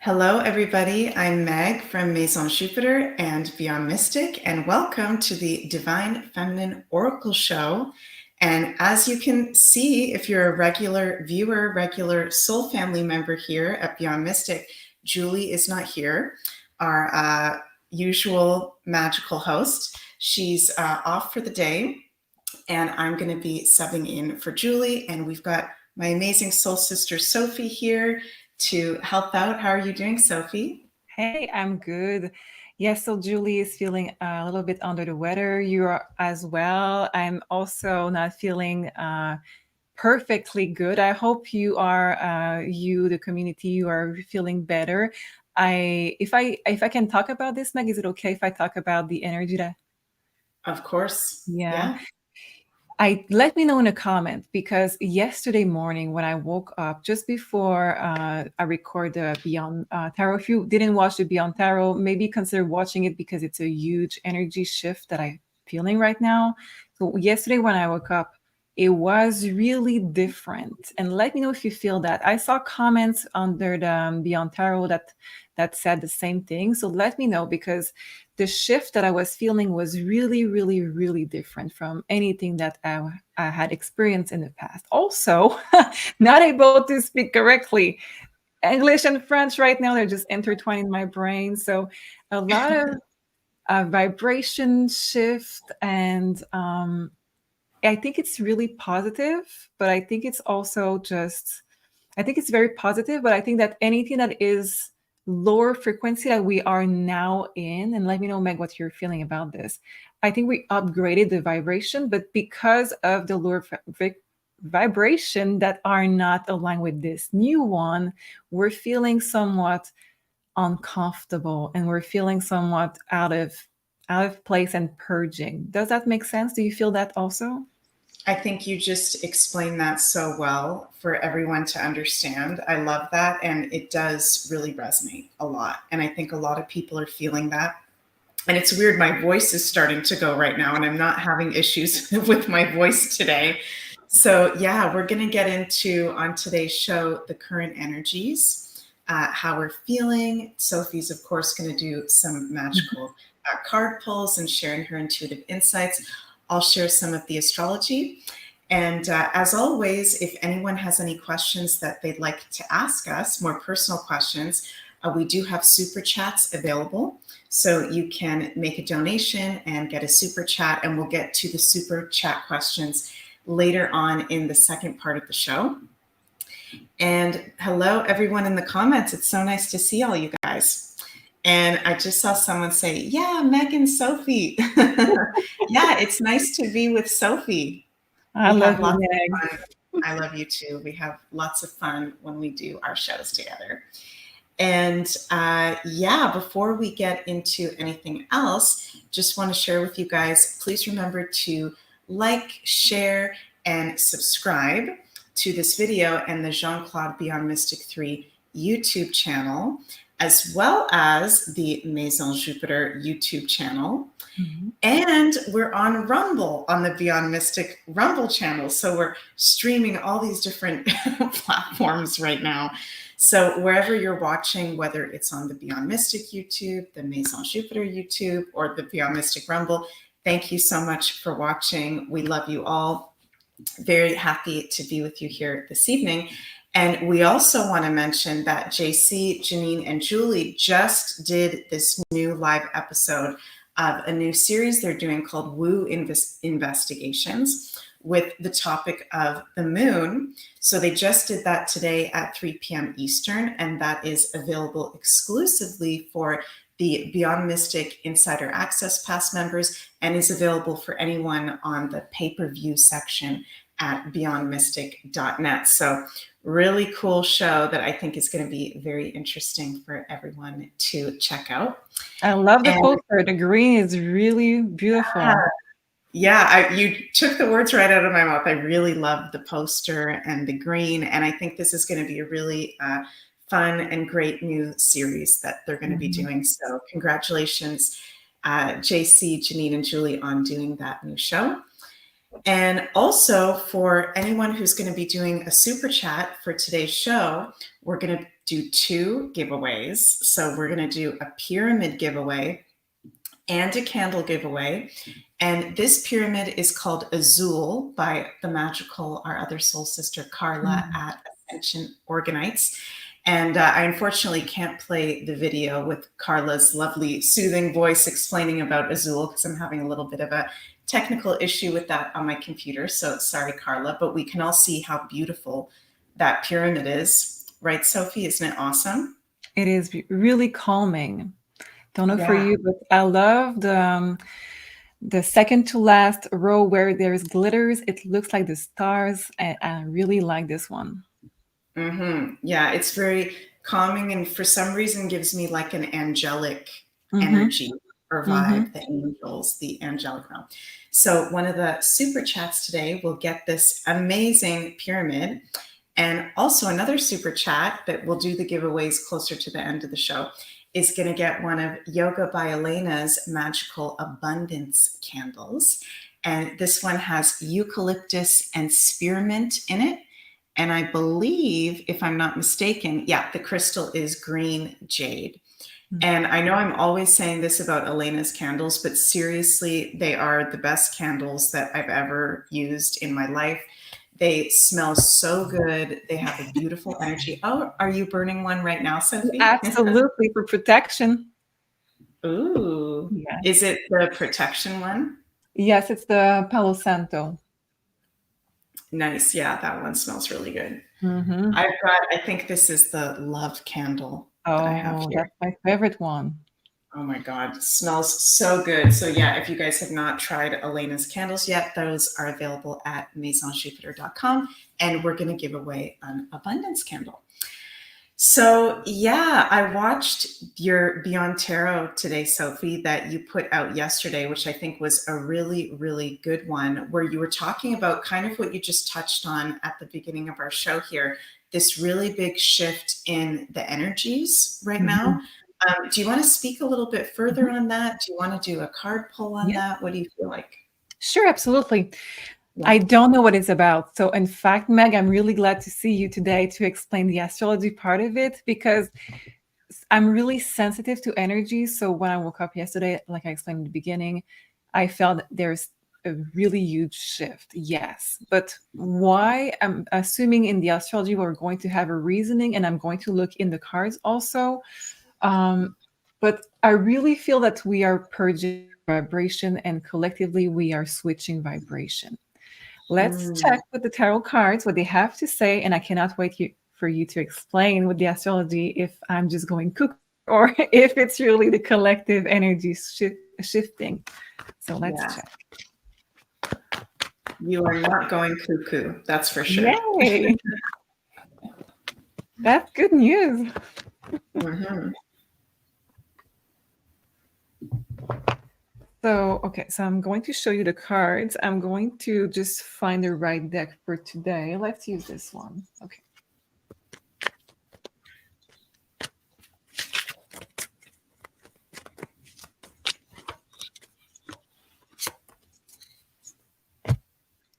Hello, everybody. I'm Meg from Maison Jupiter and Beyond Mystic, and welcome to the Divine Feminine Oracle Show. And as you can see, if you're a regular viewer, regular soul family member here at Beyond Mystic, Julie is not here, our usual magical host. She's off for the day, and I'm going to be subbing in for Julie. And we've got my amazing soul sister, Sophie, here to help out. How are you doing, Sophie? Hey, I'm good. Yes, so Julie is feeling a little bit under the weather. You are as well. I'm also not feeling perfectly good. I hope you are, the community, you are feeling better. If I can talk about this, Meg, is it okay if I talk about the energy that? Of course. Yeah. Yeah. Let me know in a comment, because yesterday morning when I woke up, just before I record the Beyond Tarot, if you didn't watch the Beyond Tarot, maybe consider watching it, because it's a huge energy shift that I'm feeling right now. So yesterday when I woke up, it was really different. And let me know if you feel that. I saw comments under the Beyond Tarot that said the same thing. So let me know, because the shift that I was feeling was really, really, really different from anything that I had experienced in the past. Also, not able to speak correctly. English and French right now, they're just intertwined in my brain. So a lot of vibration shift. And I think it's really positive, but I think it's also just, I think it's very positive, but I think that anything that is lower frequency that we are now in, and let me know, Meg, what you're feeling about this. I think we upgraded the vibration, but because of the lower vibration that are not aligned with this new one, we're feeling somewhat uncomfortable, and we're feeling somewhat out of place and purging. Does that make sense? Do you feel that also? I think you just explained that so well for everyone to understand. I love that. And it does really resonate a lot. And I think a lot of people are feeling that. And it's weird, my voice is starting to go right now, and I'm not having issues with my voice today. So, yeah, we're going to get into, on today's show, the current energies, how we're feeling. Sophie's, of course, going to do some magical card pulls and sharing her intuitive insights. I'll share some of the astrology. And as always, if anyone has any questions that they'd like to ask us, more personal questions, we do have super chats available. So you can make a donation and get a super chat, and we'll get to the super chat questions later on in the second part of the show. And hello, everyone in the comments. It's so nice to see all you guys. And I just saw someone say, yeah, Meg and Sophie. Yeah, it's nice to be with Sophie. I We love have you, lots Meg. of fun. I love you too. We have lots of fun when we do our shows together. And yeah, before we get into anything else, just want to share with you guys, please remember to like, share, and subscribe to this video and the Jean-Claude Beyond Mystic 3 YouTube channel, as well as the Maison Jupiter YouTube channel. Mm-hmm. And we're on Rumble, on the Beyond Mystic Rumble channel. So we're streaming all these different platforms right now. So wherever you're watching, whether it's on the Beyond Mystic YouTube, the Maison Jupiter YouTube, or the Beyond Mystic Rumble, thank you so much for watching. We love you all. Very happy to be with you here this evening. And we also want to mention that JC, Janine, and Julie just did this new live episode of a new series they're doing called Woo Investigations, with the topic of the moon. So they just did that today at 3 p.m. Eastern, and that is available exclusively for the Beyond Mystic Insider Access Pass members, and is available for anyone on the pay-per-view section at beyondmystic.net. So really cool show that I think is going to be very interesting for everyone to check out. I love the And poster. The green is really beautiful. yeah, you took the words right out of my mouth. I really love the poster and the green, and I think this is going to be a really fun and great new series that they're going to be doing. So congratulations, JC, Janine, and Julie, on doing that new show. And also, for anyone who's going to be doing a super chat for today's show, we're going to do 2 giveaways. So we're going to do a pyramid giveaway and a candle giveaway. And this pyramid is called Azul by the magical, our other soul sister, Carla at Ascension Orgonites. And I unfortunately can't play the video with Carla's lovely, soothing voice explaining about Azul because I'm having a little bit of a technical issue with that on my computer. So sorry, Carla, but we can all see how beautiful that pyramid is. Right, Sophie? Isn't it awesome? It is really calming. Don't know for Yeah. you, but I love the second to last row where there's glitters. It looks like the stars. I really like this one. Yeah, it's very calming and for some reason gives me like an angelic energy or vibe, the angels, the angelic realm. So one of the super chats today will get this amazing pyramid. And also another super chat that will do the giveaways closer to the end of the show is going to get one of Yoga by Elena's magical abundance candles. And this one has eucalyptus and spearmint in it. And I believe, if I'm not mistaken, yeah, the crystal is green jade. And I know I'm always saying this about Elena's candles, but seriously, they are the best candles that I've ever used in my life. They smell so good. They have a beautiful energy. Oh, are you burning one right now, Sophie? Absolutely, for protection. Ooh. Yes. Is it the protection one? Yes, it's the Palo Santo. Nice. Yeah, that one smells really good. Mm-hmm. I think this is the love candle that I have here. That's my favorite one. Oh my God, smells so good. So yeah, if you guys have not tried Elena's candles yet, those are available at MaisonJupiter.com. And we're going to give away an abundance candle. So yeah, I watched your Beyond Tarot today, Sophie, that you put out yesterday, which I think was a really, really good one, where you were talking about kind of what you just touched on at the beginning of our show here, this really big shift in the energies right now. Do you want to speak a little bit further on that? Do you want to do a card pull on that? What do you feel like? Sure, absolutely. Yeah. I don't know what it's about. So in fact, Meg, I'm really glad to see you today to explain the astrology part of it, because I'm really sensitive to energy. So when I woke up yesterday, like I explained in the beginning, I felt there's a really huge shift. Yes. But why? I'm assuming in the astrology, we're going to have a reasoning, and I'm going to look in the cards also. But I really feel that we are purging vibration, and collectively we are switching vibration. Let's check with the tarot cards what they have to say, and I cannot wait for you to explain with the astrology if I'm just going cuckoo or if it's really the collective energy shifting. So let's check. You are not going cuckoo, that's for sure. Yay! That's good news. So, okay, so I'm going to show you the cards. I'm going to just find the right deck for today. Let's use this one. Okay.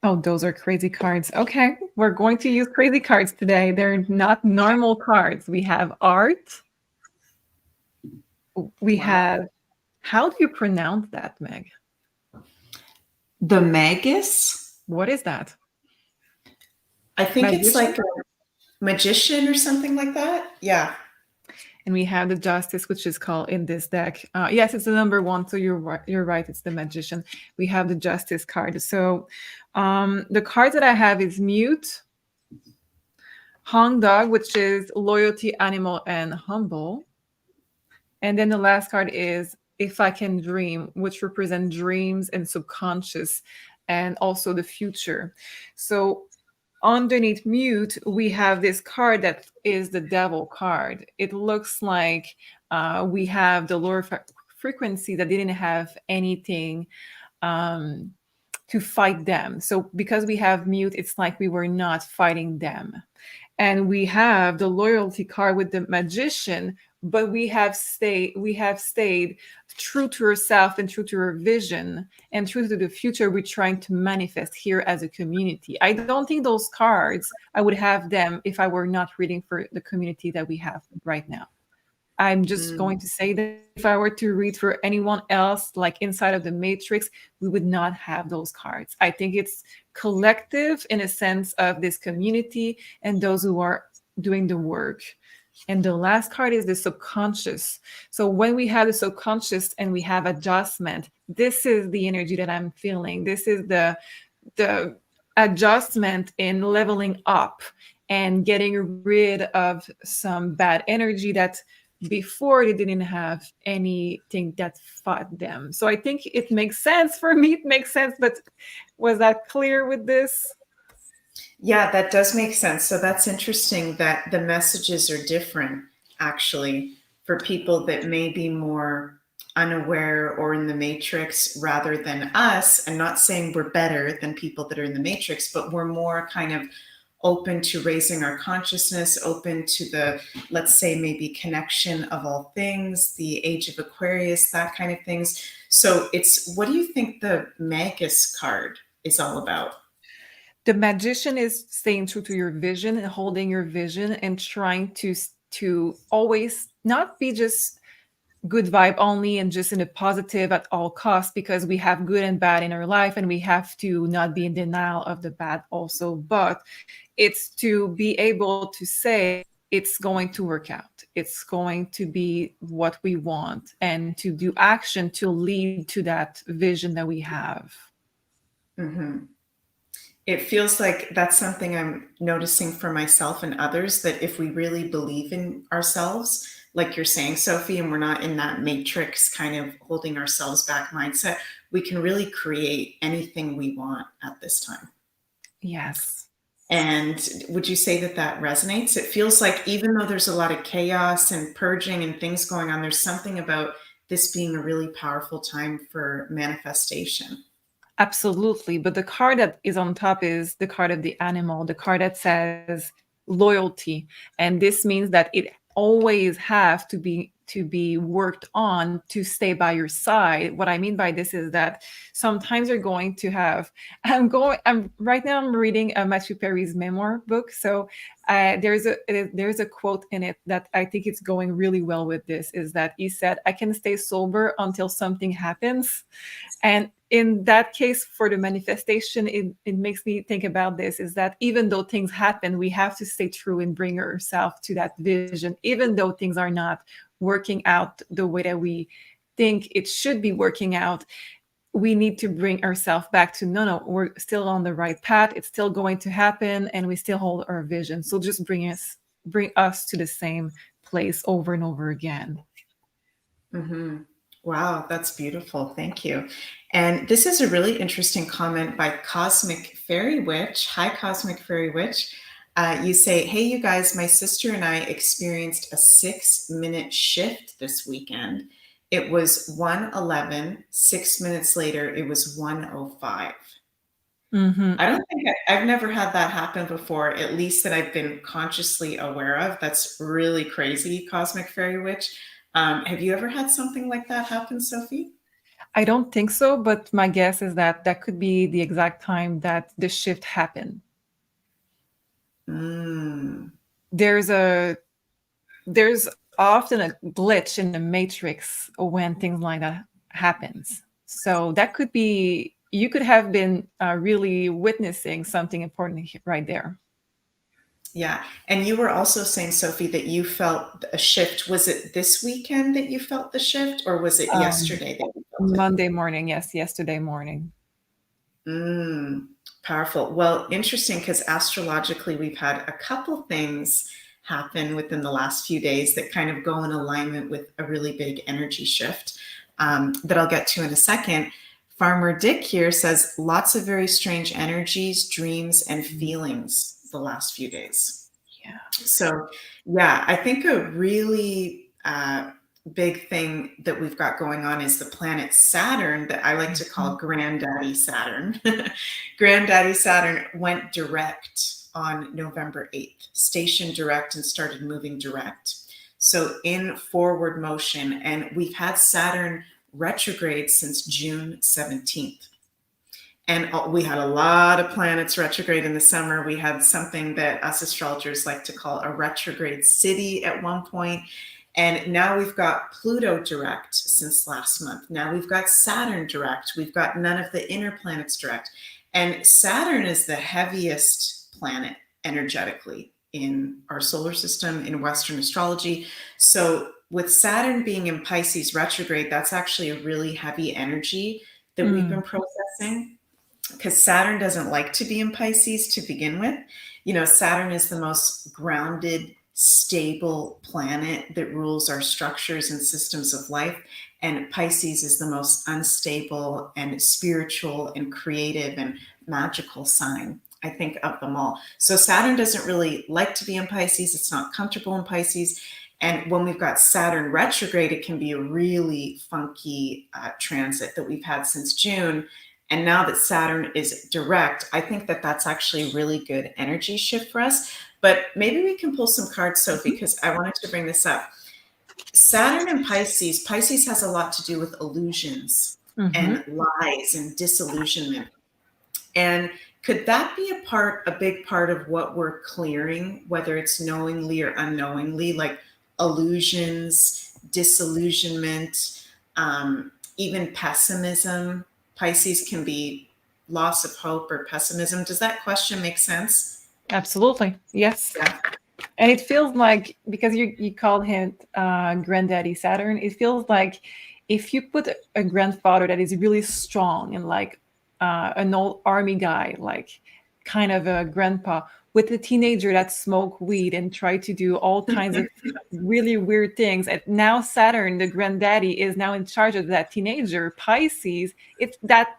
Oh, those are crazy cards. Okay, we're going to use crazy cards today. They're not normal cards. We have art. We have, how do you pronounce that, Meg? The Magus? What is that? I think it's like a magician or something like that. Yeah. And we have the Justice, which is called in this deck. Yes, it's the number 1. So you're right. It's the Magician. We have the Justice card. So the cards that I have is Mute, Hong Dog, which is loyalty, animal, and humble. And then the last card is If I Can Dream, which represent dreams and subconscious and also the future. So underneath Mute, we have this card that is the Devil card. It looks like we have the lower frequency that didn't have anything to fight them. So because we have Mute, it's like we were not fighting them. And we have the loyalty card with the Magician, but we have stayed true to herself and true to her vision and true to the future we're trying to manifest here as a community. I don't think those cards, I would have them if I were not reading for the community that we have right now. I'm just going Mm. to say that if I were to read for anyone else, like inside of the Matrix, we would not have those cards. I think it's collective in a sense of this community and those who are doing the work. And the last card is the subconscious. So when we have the subconscious and we have adjustment, this is the energy that I'm feeling. This is the adjustment in leveling up and getting rid of some bad energy that before they didn't have anything that fought them. So I think it makes sense for me. It makes sense, but was that clear with this? Yeah, that does make sense. So that's interesting that the messages are different, actually, for people that may be more unaware or in the matrix rather than us. And not saying we're better than people that are in the matrix, but we're more kind of open to raising our consciousness, open to the, let's say, maybe connection of all things, the age of Aquarius, that kind of things. So it's, what do you think the Magus card is all about? The magician is staying true to your vision and holding your vision and trying to always not be just good vibe only and just in a positive at all costs, because we have good and bad in our life and we have to not be in denial of the bad also, but it's to be able to say it's going to work out, it's going to be what we want, and to do action to lead to that vision that we have. Mm-hmm. It feels like that's something I'm noticing for myself and others, that if we really believe in ourselves, like you're saying, Sophie, and we're not in that matrix kind of holding ourselves back mindset, we can really create anything we want at this time. Yes. And would you say that that resonates? It feels like even though there's a lot of chaos and purging and things going on, there's something about this being a really powerful time for manifestation. Absolutely. But the card that is on top is the card of the animal, the card that says loyalty. And this means that it always have to be worked on to stay by your side. What I mean by this is that sometimes you're going to have, I'm right now I'm reading Matthew Perry's memoir book. So there's a quote in it that I think it's going really well with this, is that he said, I can stay sober until something happens. And in that case, for the manifestation, it makes me think about this, is that even though things happen, we have to stay true and bring ourselves to that vision, even though things are not working out the way that we think it should be working out. We need to bring ourselves back to, no, we're still on the right path. It's still going to happen and we still hold our vision. So just bring us to the same place over and over again. Mm-hmm. Wow, that's beautiful. Thank you. And this is a really interesting comment by Cosmic Fairy Witch. Hi, Cosmic Fairy Witch. You say, hey, you guys, my sister and I experienced a 6-minute shift this weekend. It was 1:11. 6 minutes later, it was 1:05. Mm-hmm. I don't think I've never had that happen before, at least that I've been consciously aware of. That's really crazy, Cosmic Fairy Witch. Have you ever had something like that happen, Sophie? I don't think so, but my guess is that that could be the exact time that the shift happened. Mm. There's a there's often a glitch in the matrix when things like that happens. So that could be, you could have been really witnessing something important right there. Yeah. And you were also saying, Sophie, that you felt a shift. Was it this weekend that you felt the shift, or was it Um, yesterday that you felt it? Monday morning, yes, yesterday morning. Mm, powerful. Well, interesting, because astrologically, we've had a couple things happen within the last few days that kind of go in alignment with a really big energy shift that I'll get to in a second. Farmer Dick here says lots of very strange energies, dreams, and feelings the last few days. Yeah. So, yeah, I think a really big thing that we've got going on is the planet Saturn, that I like to call Granddaddy Saturn. Granddaddy Saturn went direct on November 8th, stationed direct and started moving direct. So in forward motion, and we've had Saturn retrograde since June 17th. And we had a lot of planets retrograde in the summer. We had something that us astrologers like to call a retrograde city at one point. And now we've got Pluto direct since last month. Now we've got Saturn direct. We've got none of the inner planets direct. And Saturn is the heaviest planet energetically in our solar system, in Western astrology. So with Saturn being in Pisces retrograde, that's actually a really heavy energy that we've been processing, because Saturn doesn't like to be in Pisces to begin with. You know, Saturn is the most grounded, stable planet that rules our structures and systems of life. And Pisces is the most unstable and spiritual and creative and magical sign, I think, of them all. So Saturn doesn't really like to be in Pisces. It's not comfortable in Pisces. And when we've got Saturn retrograde, it can be a really funky transit that we've had since June. And now that Saturn is direct, I think that that's actually a really good energy shift for us. But maybe we can pull some cards, Sophie, because I wanted to bring this up. Saturn and Pisces has a lot to do with illusions and lies and disillusionment. And could that be a big part of what we're clearing, whether it's knowingly or unknowingly, like illusions, disillusionment, even pessimism? Pisces can be loss of hope or pessimism. Does that question make sense? Absolutely. Yes. Yeah. And it feels like, because you called him Granddaddy Saturn, it feels like if you put a grandfather that is really strong and like an old army guy, like kind of a grandpa, with a teenager that smoke weed and try to do all kinds of really weird things. And now Saturn, the granddaddy, is now in charge of that teenager. Pisces, it's that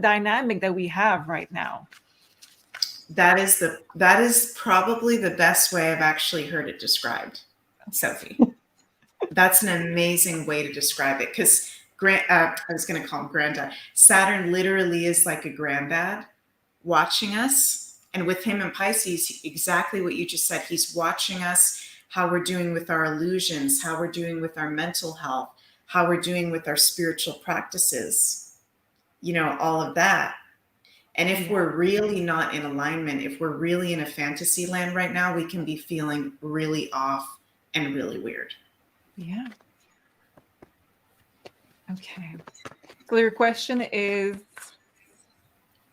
dynamic that we have right now. That is probably the best way I've actually heard it described, Sophie. That's an amazing way to describe it, because I was going to call him granddad. Saturn literally is like a granddad watching us. And with him in Pisces, exactly what you just said, he's watching us, how we're doing with our illusions, how we're doing with our mental health, how we're doing with our spiritual practices, you know, all of that. And if we're really not in alignment, if we're really in a fantasy land right now, we can be feeling really off and really weird. Yeah. Okay. So your question is,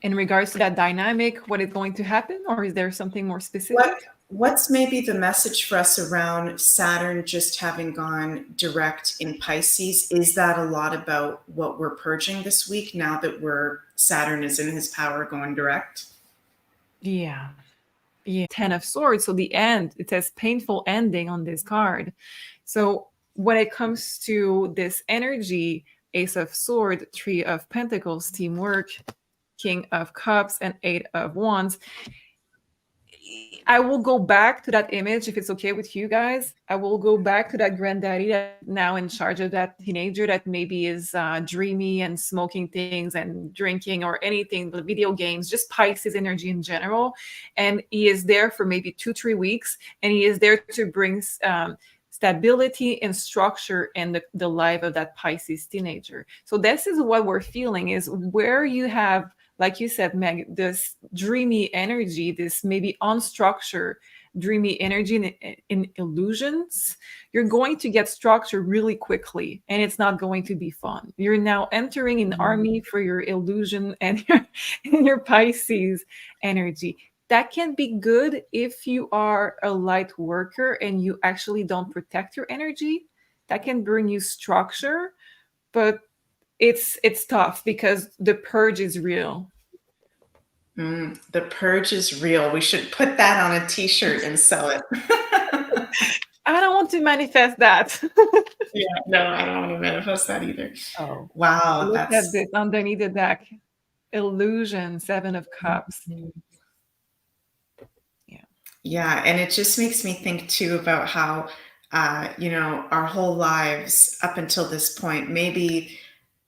in regards to that dynamic, what is going to happen, or is there something more specific? What's maybe the message for us around Saturn just having gone direct in Pisces? Is that a lot about what we're purging this week now that Saturn is in his power going direct? Yeah. 10 of Swords. So the end, it says painful ending on this card. So when it comes to this energy, Ace of Swords, 3 of Pentacles, teamwork, King of Cups, and 8 of Wands. I will go back to that image, if it's okay with you guys. I will go back to that granddaddy that's now in charge of that teenager that maybe is dreamy and smoking things and drinking or anything, the video games, just Pisces energy in general. And he is there for maybe 2-3 weeks, and he is there to bring stability and structure in the life of that Pisces teenager. So this is what we're feeling, is where you have, like you said, Meg, this dreamy energy, this maybe unstructured dreamy energy in illusions, you're going to get structure really quickly, and it's not going to be fun. You're now entering an army for your illusion and your Pisces energy. That can be good if you are a light worker and you actually don't protect your energy. That can bring you structure, but it's tough because the purge is real. The purge is real. We should put that on a t-shirt and sell it. I don't want to manifest that. Yeah, no, I don't want to manifest that either. Oh, wow. Look at this underneath the deck. Illusion, 7 of Cups. Yeah, and it just makes me think too about how, our whole lives up until this point, maybe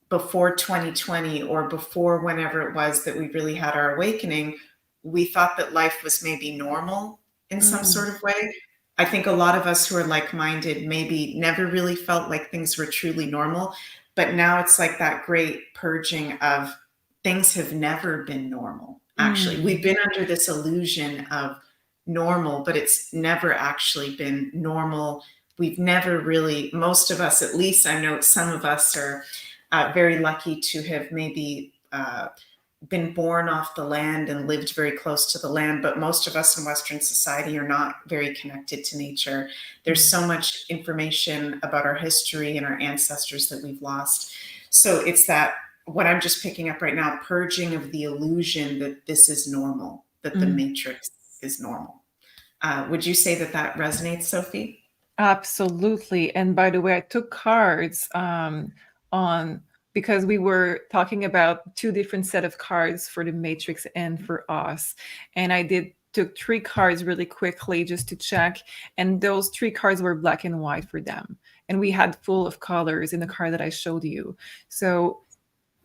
before 2020 or before whenever it was that we really had our awakening, we thought that life was maybe normal in some sort of way. I think a lot of us who are like-minded maybe never really felt like things were truly normal. But now it's like that great purging of things have never been normal. Actually, we've been under this illusion of normal, but it's never actually been normal. We've never really, most of us, at least I know some of us are very lucky to have maybe been born off the land and lived very close to the land, but most of us in Western society are not very connected to nature. There's so much information about our history and our ancestors that we've lost. So it's that, what I'm just picking up right now, purging of the illusion that this is normal, that the matrix is normal. Would you say that that resonates, Sophie? Absolutely. And by the way, I took cards on, because we were talking about two different set of cards for the Matrix and for us. And I took 3 cards really quickly just to check. And those 3 cards were black and white for them. And we had full of colors in the card that I showed you. So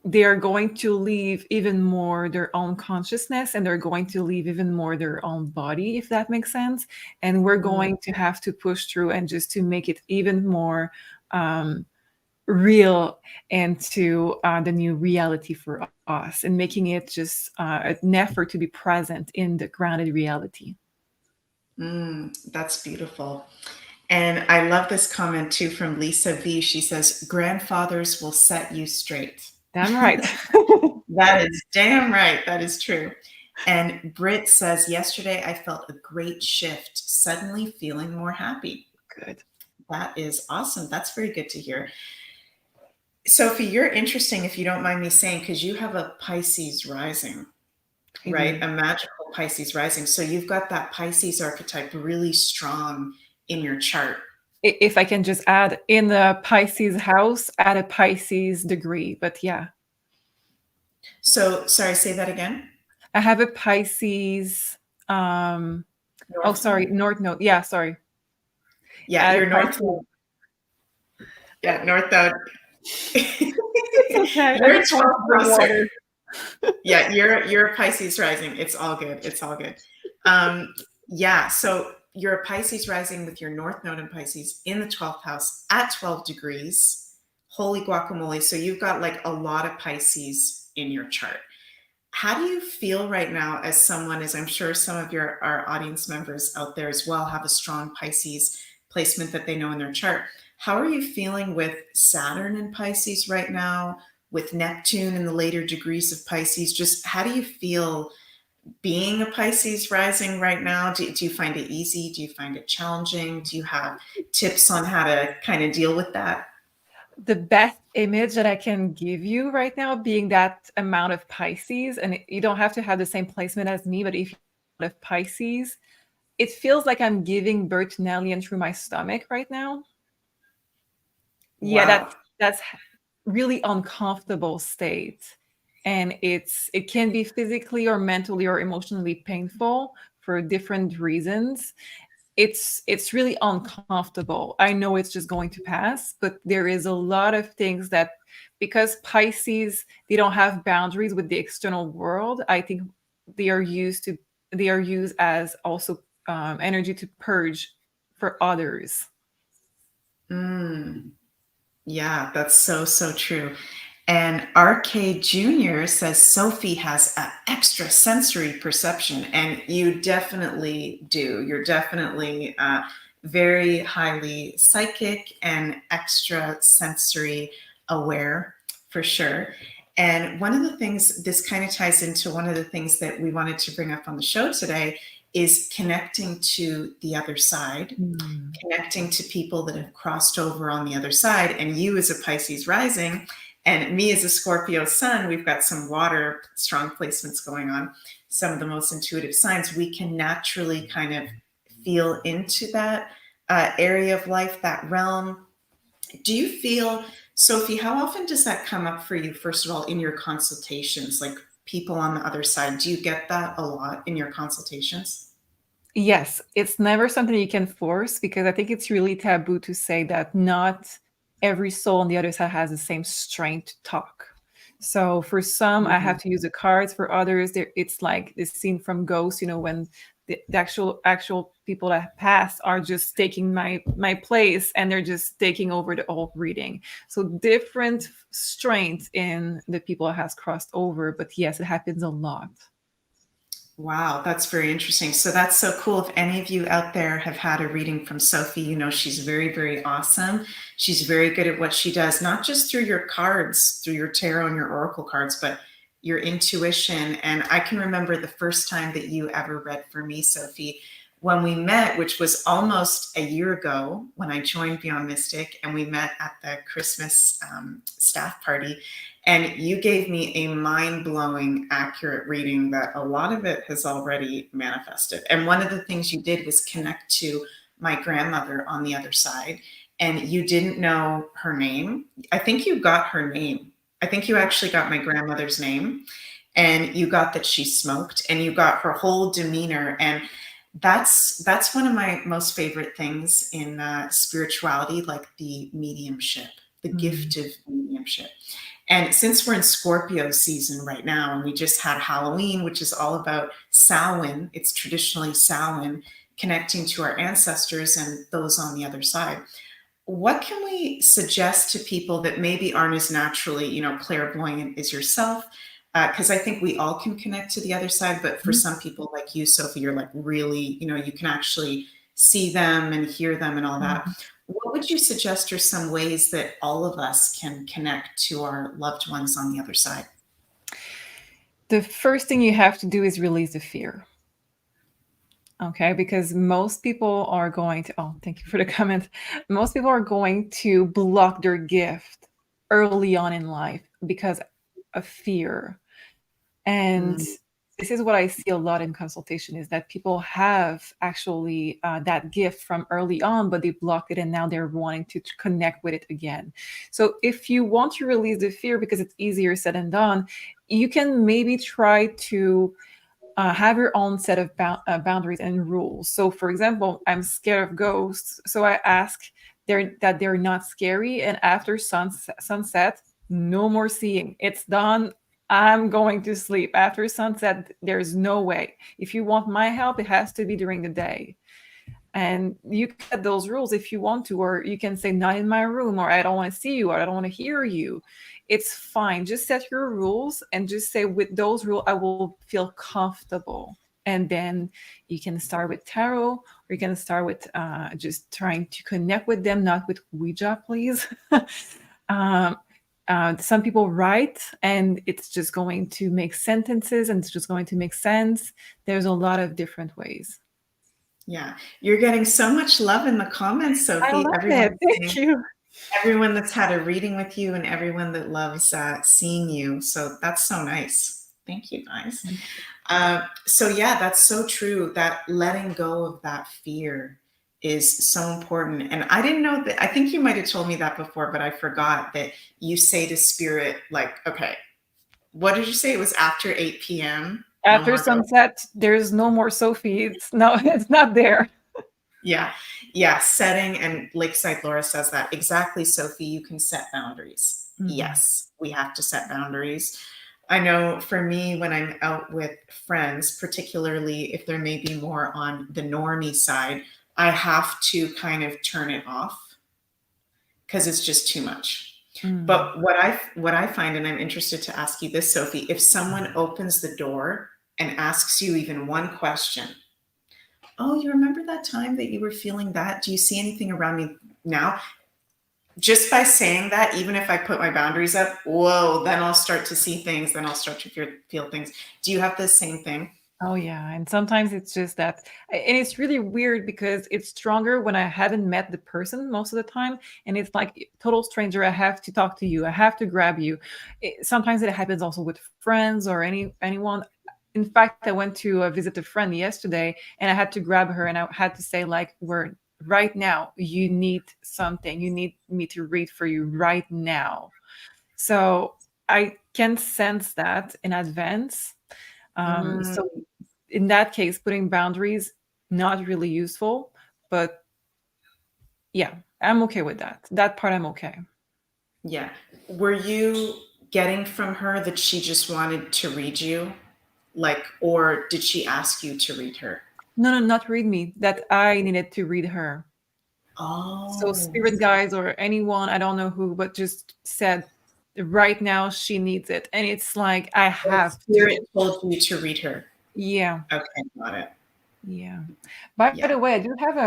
they are going to leave even more their own consciousness, and they're going to leave even more their own body, if that makes sense. And we're going to have to push through and just to make it even more real and to the new reality for us, and making it just an effort to be present in the grounded reality. That's beautiful. And I love this comment too from Lisa V. She says, grandfathers will set you straight. Damn right. That is damn right. That is true. And Britt says, yesterday I felt a great shift, suddenly feeling more happy. Good. That is awesome. That's very good to hear. Sophie, you're interesting, if you don't mind me saying, because you have a Pisces rising, right? A magical Pisces rising. So you've got that Pisces archetype really strong in your chart. If I can just add, in the Pisces house, add a Pisces degree, but yeah. So, sorry, say that again. I have a Pisces, North Node. Yeah, sorry. Yeah, your North Node. Yeah, North Node. It's okay. You're a 12-houser. Yeah, you're a Pisces rising. It's all good. It's all good. Yeah, so you're a Pisces rising with your North Node in Pisces in the 12th house at 12 degrees. Holy guacamole. So you've got like a lot of Pisces in your chart. How do you feel right now as someone, as I'm sure some of our audience members out there as well have a strong Pisces placement that they know in their chart? How are you feeling with Saturn in Pisces right now, with Neptune in the later degrees of Pisces? Just how do you feel being a Pisces rising right now? Do you find it easy? Do you find it challenging? Do you have tips on how to kind of deal with that? The best image that I can give you right now, being that amount of Pisces, and you don't have to have the same placement as me, but if you have Pisces, it feels like I'm giving birth to an alien through my stomach right now. Wow. Yeah, that's really uncomfortable state. And it can be physically or mentally or emotionally painful for different reasons. It's really uncomfortable. I know it's just going to pass, but there is a lot of things that, because Pisces, they don't have boundaries with the external world, I think they are used as also energy to purge for others. Yeah, that's so true. And RK Jr. says Sophie has an extra sensory perception, and you definitely do. You're definitely very highly psychic and extra sensory aware, for sure. And one of the things, this kind of ties into one of the things that we wanted to bring up on the show today, is connecting to the other side, connecting to people that have crossed over on the other side. And you as a Pisces rising, and me as a Scorpio sun, we've got some water strong placements going on, some of the most intuitive signs. We can naturally kind of feel into that area of life, that realm. Do you feel, Sophie, how often does that come up for you, first of all, in your consultations, like people on the other side? Do you get that a lot in your consultations? Yes, it's never something you can force, because I think it's really taboo to say that not every soul on the other side has the same strength to talk. So for some, I have to use the cards. For others, it's like this scene from Ghost, when the actual people that passed are just taking my place, and they're just taking over the whole reading. So different strengths in the people that has crossed over, but yes, it happens a lot. Wow, that's very interesting. So that's so cool. If any of you out there have had a reading from Sophie, you know she's very, very awesome. She's very good at what she does, not just through your cards, through your tarot and your oracle cards, but your intuition. And I can remember the first time that you ever read for me, Sophie, when we met, which was almost a year ago when I joined Beyond Mystic, and we met at the Christmas staff party. And you gave me a mind-blowing, accurate reading that a lot of it has already manifested. And one of the things you did was connect to my grandmother on the other side. And you didn't know her name. I think you got her name. I think you actually got my grandmother's name. And you got that she smoked. And you got her whole demeanor. And that's one of my most favorite things in spirituality, like the mediumship, the gift of mediumship. And since we're in Scorpio season right now, and we just had Halloween, which is all about Samhain, it's traditionally Samhain, connecting to our ancestors and those on the other side. What can we suggest to people that maybe aren't as naturally, you know, clairvoyant as yourself? Because I think we all can connect to the other side, but for some people like you, Sophie, you're like really, you know, you can actually see them and hear them and all that. What would you suggest are some ways that all of us can connect to our loved ones on the other side? The first thing you have to do is release the fear. Okay, because most people are going to, oh, thank you for the comment. Most people are going to block their gift early on in life because of fear. And this is what I see a lot in consultation, is that people have actually that gift from early on, but they blocked it and now they're wanting to connect with it again. So if you want to release the fear, because it's easier said than done, you can maybe try to have your own set of boundaries and rules. So for example, I'm scared of ghosts. So I ask that they're not scary. And after sunset, no more seeing. It's done. I'm going to sleep. After sunset, there's no way. If you want my help, it has to be during the day. And you can set those rules if you want to, or you can say, not in my room, or I don't want to see you, or I don't want to hear you. It's fine. Just set your rules and just say, with those rules, I will feel comfortable. And then you can start with tarot, or you can start with just trying to connect with them, not with Ouija, please. Some people write and it's just going to make sentences and it's just going to make sense. There's a lot of different ways. Yeah, you're getting so much love in the comments, Sophie. I love it. Thank you. Everyone that's had a reading with you and everyone that loves seeing you. So that's so nice. Thank you, guys. So yeah, that's so true. That letting go of that fear is so important. And I didn't know that. I think you might have told me that before, but I forgot that you say to spirit, like, okay, what did you say? It was after 8 p.m. After sunset, there's no more Sophie. It's not there. Yeah. Yeah. Setting, and Lakeside Laura says that exactly, Sophie. You can set boundaries. Yes, we have to set boundaries. I know for me, when I'm out with friends, particularly if they're maybe more on the normie side, I have to kind of turn it off because it's just too much. But what I find, and I'm interested to ask you this, Sophie, if someone opens the door and asks you even one question, oh, you remember that time that you were feeling that? Do you see anything around me now? Just by saying that, even if I put my boundaries up, whoa, then I'll start to see things, then I'll start to feel things. Do you have the same thing? Oh yeah, and sometimes it's just that, and it's really weird because it's stronger when I haven't met the person most of the time, and it's like total stranger. I have to talk to you. I have to grab you. Sometimes it happens also with friends or anyone. In fact, I went to visit a friend yesterday, and I had to grab her, and I had to say, like, we're right now. You need something. You need me to read for you right now. So I can sense that in advance. So in that case, putting boundaries, not really useful, but yeah, I'm okay with that. That part, I'm okay. Yeah. Were you getting from her that she just wanted to read you? Like, or did she ask you to read her? No, no, not read me. That I needed to read her. So Oh, spirit guides or anyone, I don't know who, but just said right now she needs it. And it's like I the have spirit to. told you to read her. Yeah. Okay, got it. Yeah. By Yeah, the way, I do have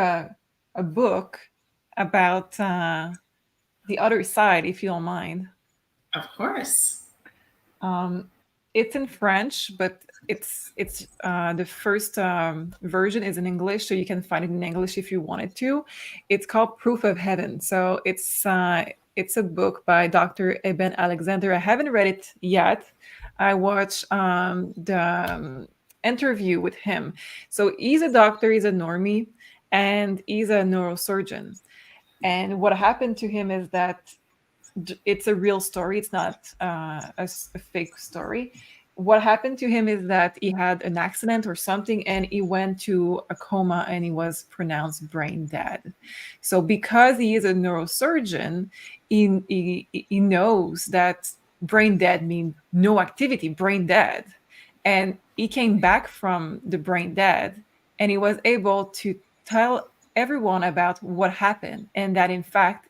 a book about the other side, if you don't mind. of course. Um, it's in French, but it's the first version is in English, so you can find it in English if you wanted to. It's called Proof of Heaven. So it's a book by Dr. Eben Alexander. I haven't read it yet. I watched the interview with him. So he's a doctor, he's a normie, and he's a neurosurgeon. And what happened to him is that it's a real story. It's not a fake story. What happened to him is that he had an accident or something, and he went to a coma, and he was pronounced brain dead. So, because he is a neurosurgeon, he knows that brain dead means no activity, brain dead. And he came back from the brain dead, and he was able to tell everyone about what happened, and that in fact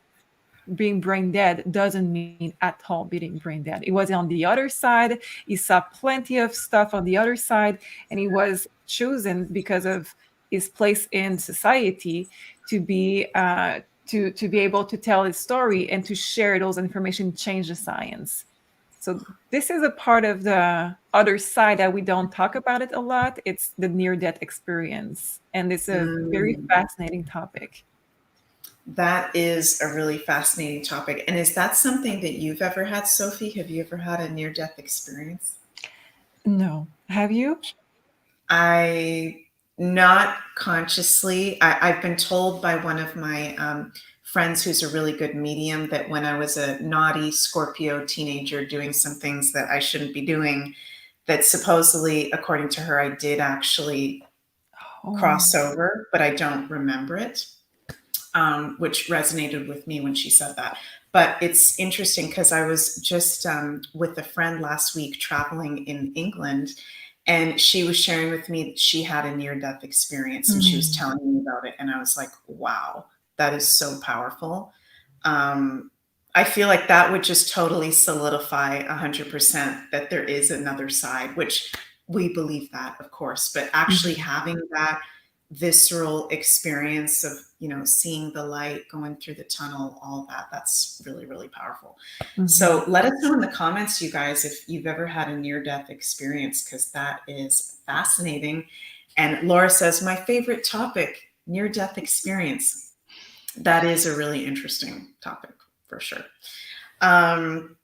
being brain dead doesn't mean at all being brain dead. It was on the other side. He saw plenty of stuff on the other side, and he was chosen because of his place in society to be to be able to tell his story and to share those information, change the science. So this is a part of the other side that we don't talk about it a lot. It's the near-death experience, and it's a very Mm, fascinating topic. that is a really fascinating topic. And is that something that you've ever had, Sophie? Have you ever had a near-death experience? No, have you? I not consciously. I've been told by one of my friends who's a really good medium that when I was a naughty Scorpio teenager doing some things that I shouldn't be doing, that supposedly, according to her, I did actually Oh. cross over, but I don't remember it, which resonated with me when she said that. But it's interesting because I was just with a friend last week traveling in England, and she was sharing with me that she had a near death experience and she was Mm. telling me about it. And I was like, wow, that is so powerful. Um, I feel like that would just totally solidify 100% that there is another side, which we believe that, of course, but actually Mhm. having that visceral experience of, you know, seeing the light going through the tunnel, all that, that's really, really powerful. Mhm. So let us know in the comments, you guys, if you've ever had a near death experience, because that is fascinating. And Laura says, my favorite topic, near death experience. That is a really interesting topic for sure. Um,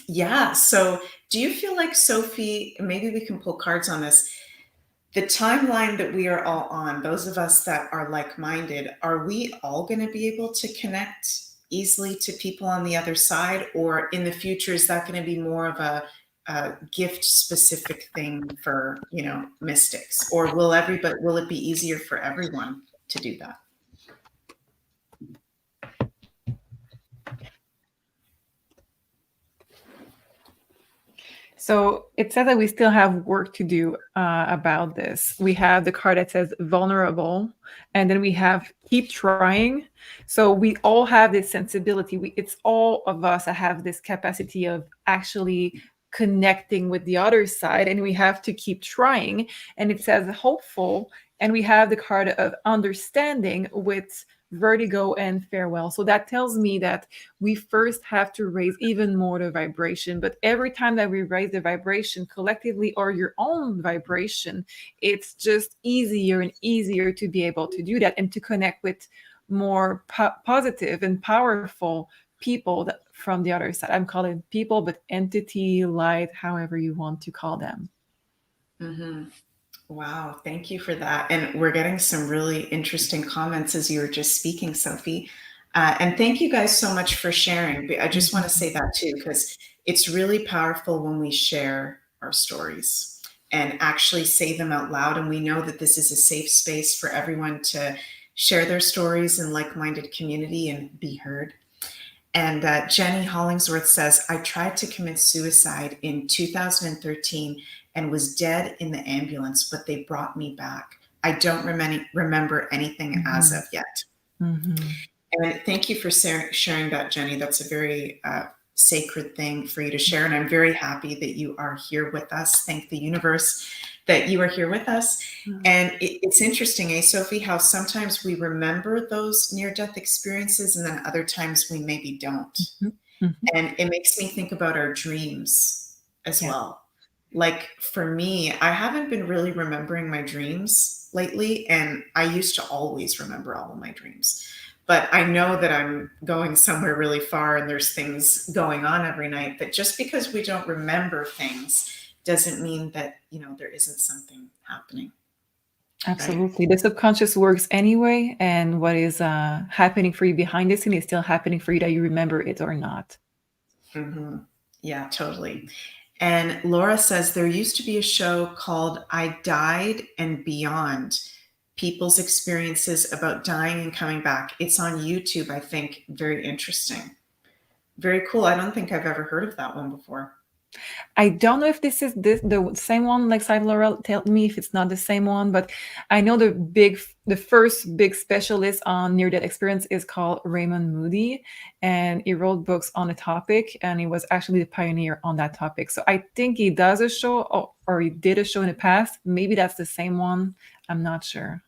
yeah. So do you feel like, Sophie, maybe we can pull cards on this? The timeline that we are all on, those of us that are like minded, are we all going to be able to connect easily to people on the other side? Or in the future, is that going to be more of a gift specific thing for, you know, mystics? Or will it be easier for everyone to do that? So it says that we still have work to do about this. We have the card that says vulnerable, and then we have keep trying. So we all have this sensibility. It's all of us that have this capacity of actually connecting with the other side, and we have to keep trying. And it says hopeful, and we have the card of understanding with vertigo and farewell. So that tells me that we first have to raise even more the vibration. But every time that we raise the vibration collectively or your own vibration, it's just easier and easier to be able to do that and to connect with more positive and powerful people that, from the other side. I'm calling people, but entity, light, however you want to call them. Hmm. Wow, thank you for that. And we're getting some really interesting comments as you were just speaking, Sophie. And thank you guys so much for sharing. I just want to say that too, because it's really powerful when we share our stories and actually say them out loud. And we know that this is a safe space for everyone to share their stories in like minded community and be heard. And Jenny Hollingsworth says, I tried to commit suicide in 2013 and was dead in the ambulance, but they brought me back. I don't remember anything as Mhm. of yet. Mhm. And thank you for sharing that, Jenny. That's a very sacred thing for you to share. And I'm very happy that you are here with us. Thank the universe that you are here with us. Mhm. And it's interesting, Sophie, how sometimes we remember those near-death experiences and then other times we maybe don't. Mhm. Mhm. And it makes me think about our dreams as Yeah. well. Like for me, I haven't been really remembering my dreams lately, and I used to always remember all of my dreams. But I know that I'm going somewhere really far and there's things going on every night. But just because we don't remember things doesn't mean that, there isn't something happening, right? Absolutely. The subconscious works anyway, and what is happening for you behind the scene is still happening for you, that you remember it or not. Hmm. Yeah, totally. And Laura says there used to be a show called I Died and Beyond, people's experiences about dying and coming back. It's on YouTube, I think. Very interesting. Very cool. I don't think I've ever heard of that one before. I don't know if this is the same one, like Side Laurel, tell me if it's not the same one, but I know the first big specialist on near death experience is called Raymond Moody, and he wrote books on the topic, and he was actually the pioneer on that topic. So I think he does a show, or he did a show in the past. Maybe that's the same one. I'm not sure.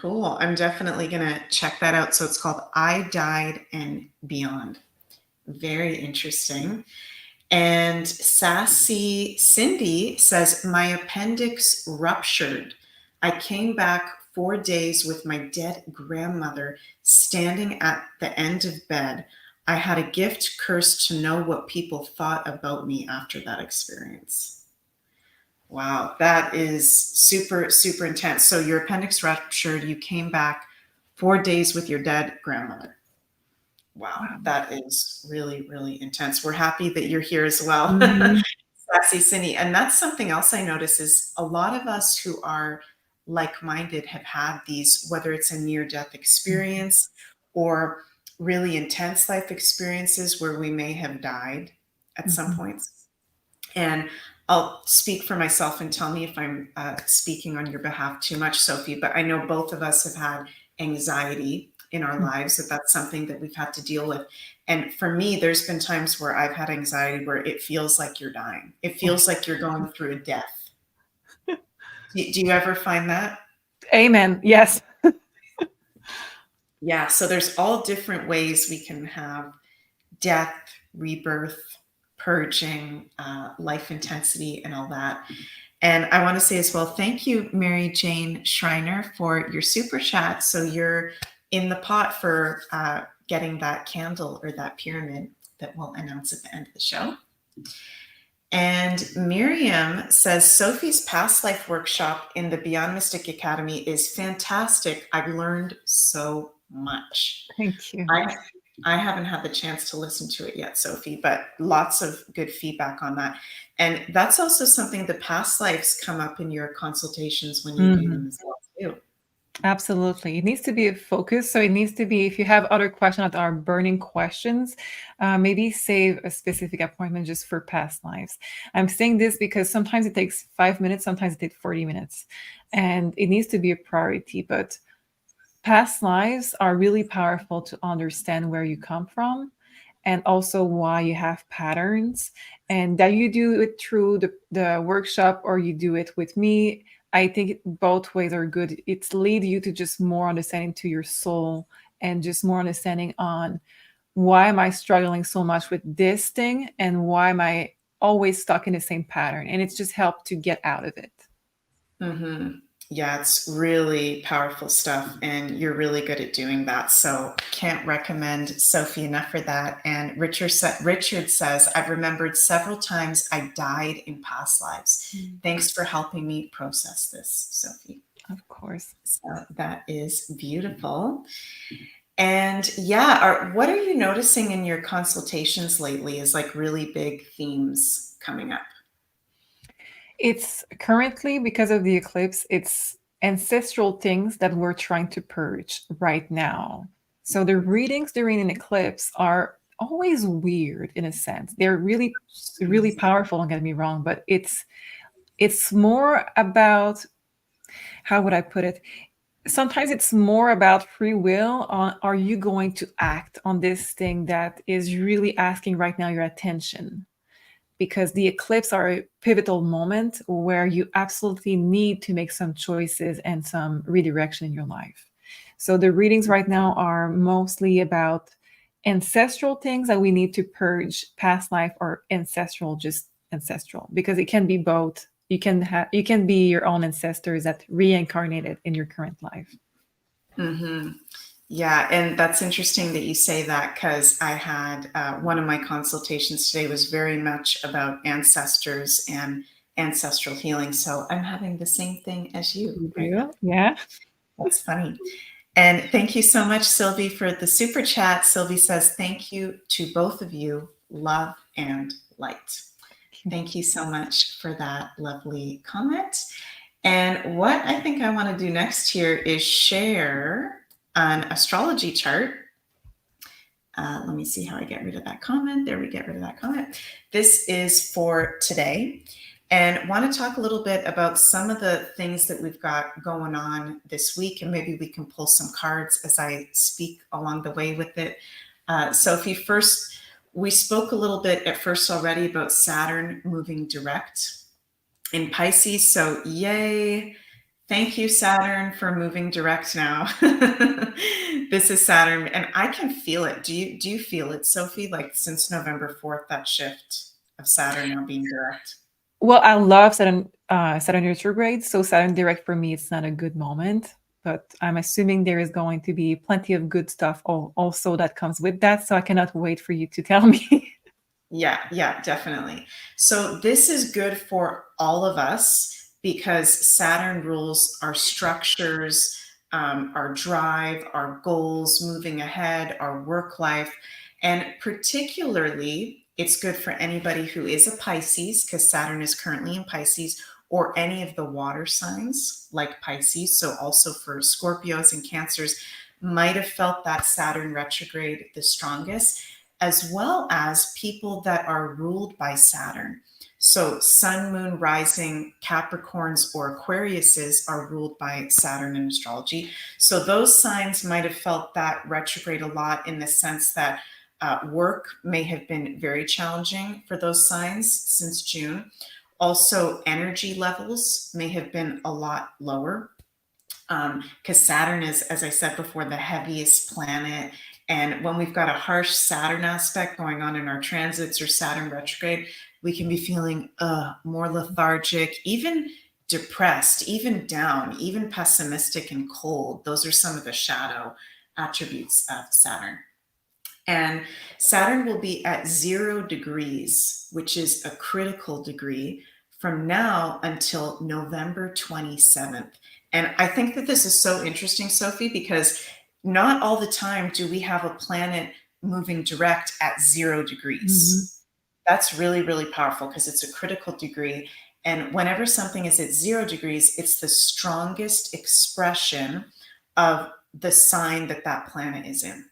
Cool. I'm definitely going to check that out. So it's called I Died and Beyond. Very interesting. And Sassy Cindy says, my appendix ruptured. I came back 4 days with my dead grandmother standing at the end of bed. I had a gift curse to know what people thought about me after that experience. Wow, that is super, super intense. So your appendix ruptured, you came back 4 days with your dead grandmother. Wow, Wow. that is really, really intense. We're happy that you're here as well, Mhm. Sassy Cindy. And that's something else I notice is a lot of us who are like-minded have had these, whether it's a near-death experience or really intense life experiences where we may have died at some Mhm. points. And I'll speak for myself and tell me if I'm speaking on your behalf too much, Sophie, but I know both of us have had anxiety in our Mhm. lives, that that's something that we've had to deal with. And for me, there's been times where I've had anxiety where it feels like you're dying. It feels like you're going through a death. Do you ever find that? Amen. Yes. Yeah. So there's all different ways we can have death, rebirth, purging, life intensity, and all that. And I want to say as well, thank you, Mary Jane Schreiner, for your super chat. So you're in the pot for getting that candle or that pyramid that we'll announce at the end of the show. And Miriam says Sophie's past life workshop in the Beyond Mystic Academy is fantastic. I've learned so much. Thank you. I haven't had the chance to listen to it yet, Sophie, but lots of good feedback on that. And that's also something, the past lives come up in your consultations when you do them Mhm. as well too. Absolutely. It needs to be a focus. So it needs to be, if you have other questions that are burning questions, maybe save a specific appointment just for past lives. I'm saying this because sometimes it takes 5 minutes, sometimes it takes 40 minutes, and it needs to be a priority. But past lives are really powerful to understand where you come from, and also why you have patterns, and that you do it through the workshop or you do it with me. I think both ways are good. It's lead you to just more understanding to your soul, and just more understanding on why am I struggling so much with this thing, and why am I always stuck in the same pattern, and it's just helped to get out of it. Hmm. Yeah, it's really powerful stuff, and you're really good at doing that. So can't recommend Sophie enough for that. And Richard says, I've remembered several times I died in past lives. Thanks for helping me process this, Sophie. Of course. So that is beautiful. And yeah, what are you noticing in your consultations lately is like really big themes coming up? It's currently, because of the eclipse, it's ancestral things that we're trying to purge right now. So the readings during an eclipse are always weird in a sense. They're really, really powerful, don't get me wrong, but it's more about how would I put it? Sometimes it's more about free will. Are you going to act on this thing that is really asking right now your attention? Because the eclipse are a pivotal moment where you absolutely need to make some choices and some redirection in your life. So the readings right now are mostly about ancestral things that we need to purge, past life or ancestral, just ancestral, because it can be both. You can be your own ancestors that reincarnated in your current life. Mm-hmm. Yeah, and that's interesting that you say that, because I had one of my consultations today was very much about ancestors and ancestral healing. So I'm having the same thing as you You right now. do? Yeah. That's funny. And thank you so much, Sylvie, for the super chat. Sylvie says, thank you to both of you. Love and light. Thank you so much for that lovely comment. And what I think I want to do next here is share an astrology chart. Let me see how I get rid of that comment. There, we get rid of that comment. This is for today. And want to talk a little bit about some of the things that we've got going on this week. And maybe we can pull some cards as I speak along the way with it. Sophie, first, we spoke a little bit at first already about Saturn moving direct in Pisces. So yay. Thank you, Saturn, for moving direct now. This is Saturn, and I can feel it. Do you feel it, Sophie? Like since November 4th, that shift of Saturn now being direct? Well, I love Saturn retrograde. So Saturn direct for me, it's not a good moment, but I'm assuming there is going to be plenty of good stuff also that comes with that. So I cannot wait for you to tell me. Yeah, definitely. So this is good for all of us because Saturn rules our structures, our drive, our goals, moving ahead, our work life. And particularly, it's good for anybody who is a Pisces, because Saturn is currently in Pisces, or any of the water signs like Pisces. So also for Scorpios and Cancers, might have felt that Saturn retrograde the strongest, as well as people that are ruled by Saturn. So Sun, Moon, Rising, Capricorns, or Aquariuses are ruled by Saturn in astrology. So those signs might have felt that retrograde a lot, in the sense that work may have been very challenging for those signs since June. Also, energy levels may have been a lot lower, because Saturn is, as I said before, the heaviest planet. And when we've got a harsh Saturn aspect going on in our transits or Saturn retrograde, we can be feeling more lethargic, even depressed, even down, even pessimistic and cold. Those are some of the shadow attributes of Saturn. And Saturn will be at 0 degrees, which is a critical degree, from now until November 27th. And I think that this is so interesting, Sophie, because not all the time do we have a planet moving direct at 0 degrees. That's really, really powerful because it's a critical degree. And whenever something is at 0 degrees, it's the strongest expression of the sign that that planet is in.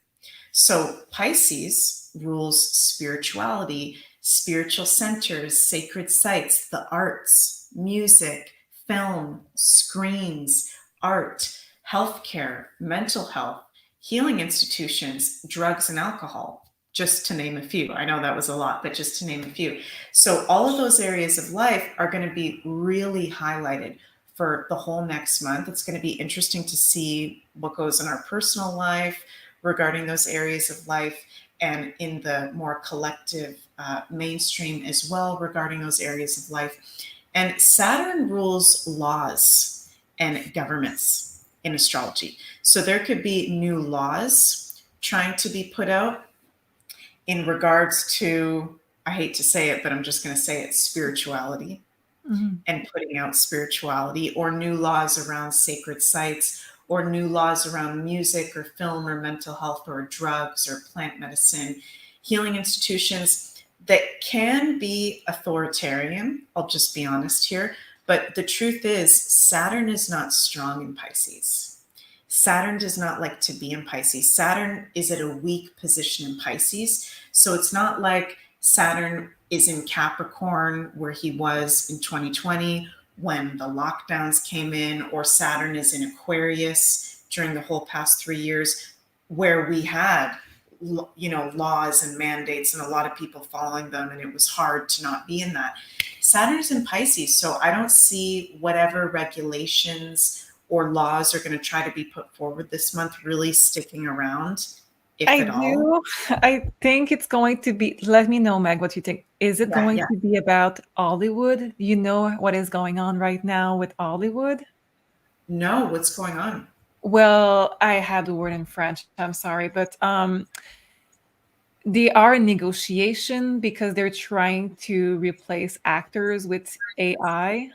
So Pisces rules spirituality, spiritual centers, sacred sites, the arts, music, film, screens, art, healthcare, mental health, healing institutions, drugs and alcohol, just to name a few. I know that was a lot, but just to name a few. So all of those areas of life are going to be really highlighted for the whole next month. It's going to be interesting to see what goes in our personal life regarding those areas of life, and in the more collective mainstream as well regarding those areas of life. And Saturn rules laws and governments in astrology. So there could be new laws trying to be put out in regards to, I hate to say it, but I'm just going to say it, spirituality, and putting out spirituality, or new laws around sacred sites, or new laws around music or film or mental health or drugs or plant medicine, healing institutions that can be authoritarian. I'll just be honest here. But the truth is, Saturn is not strong in Pisces. Saturn does not like to be in Pisces. Saturn is at a weak position in Pisces. So it's not like Saturn is in Capricorn where he was in 2020, when the lockdowns came in, or Saturn is in Aquarius during the whole past 3 years, where we had, laws and mandates and a lot of people following them, and it was hard to not be in that. Saturn's in Pisces, so I don't see whatever regulations or laws are going to try to be put forward this month really sticking around, if I at all. do. I think it's going to be, let me know, Meg, what you think. Is it Yeah, going yeah. to be about Hollywood? You know what is going on right now with Hollywood? No, what's going on? Well, I had the word in French. I'm sorry, but they are in negotiation because they're trying to replace actors with AI,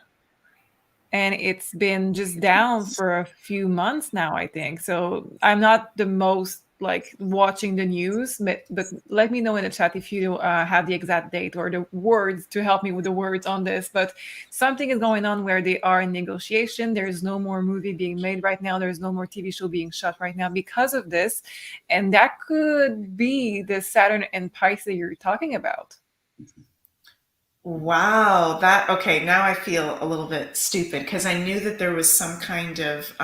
and it's been just down for a few months now, I think. So I'm not the most like watching the news, but let me know in the chat if you have the exact date or the words to help me with the words on this. But something is going on where they are in negotiation. There is no more movie being made right now. There's no more TV show being shot right now because of this, and that could be the Saturn and Pisces you're talking about. Wow, that okay, now I feel a little bit stupid because I knew that there was some kind of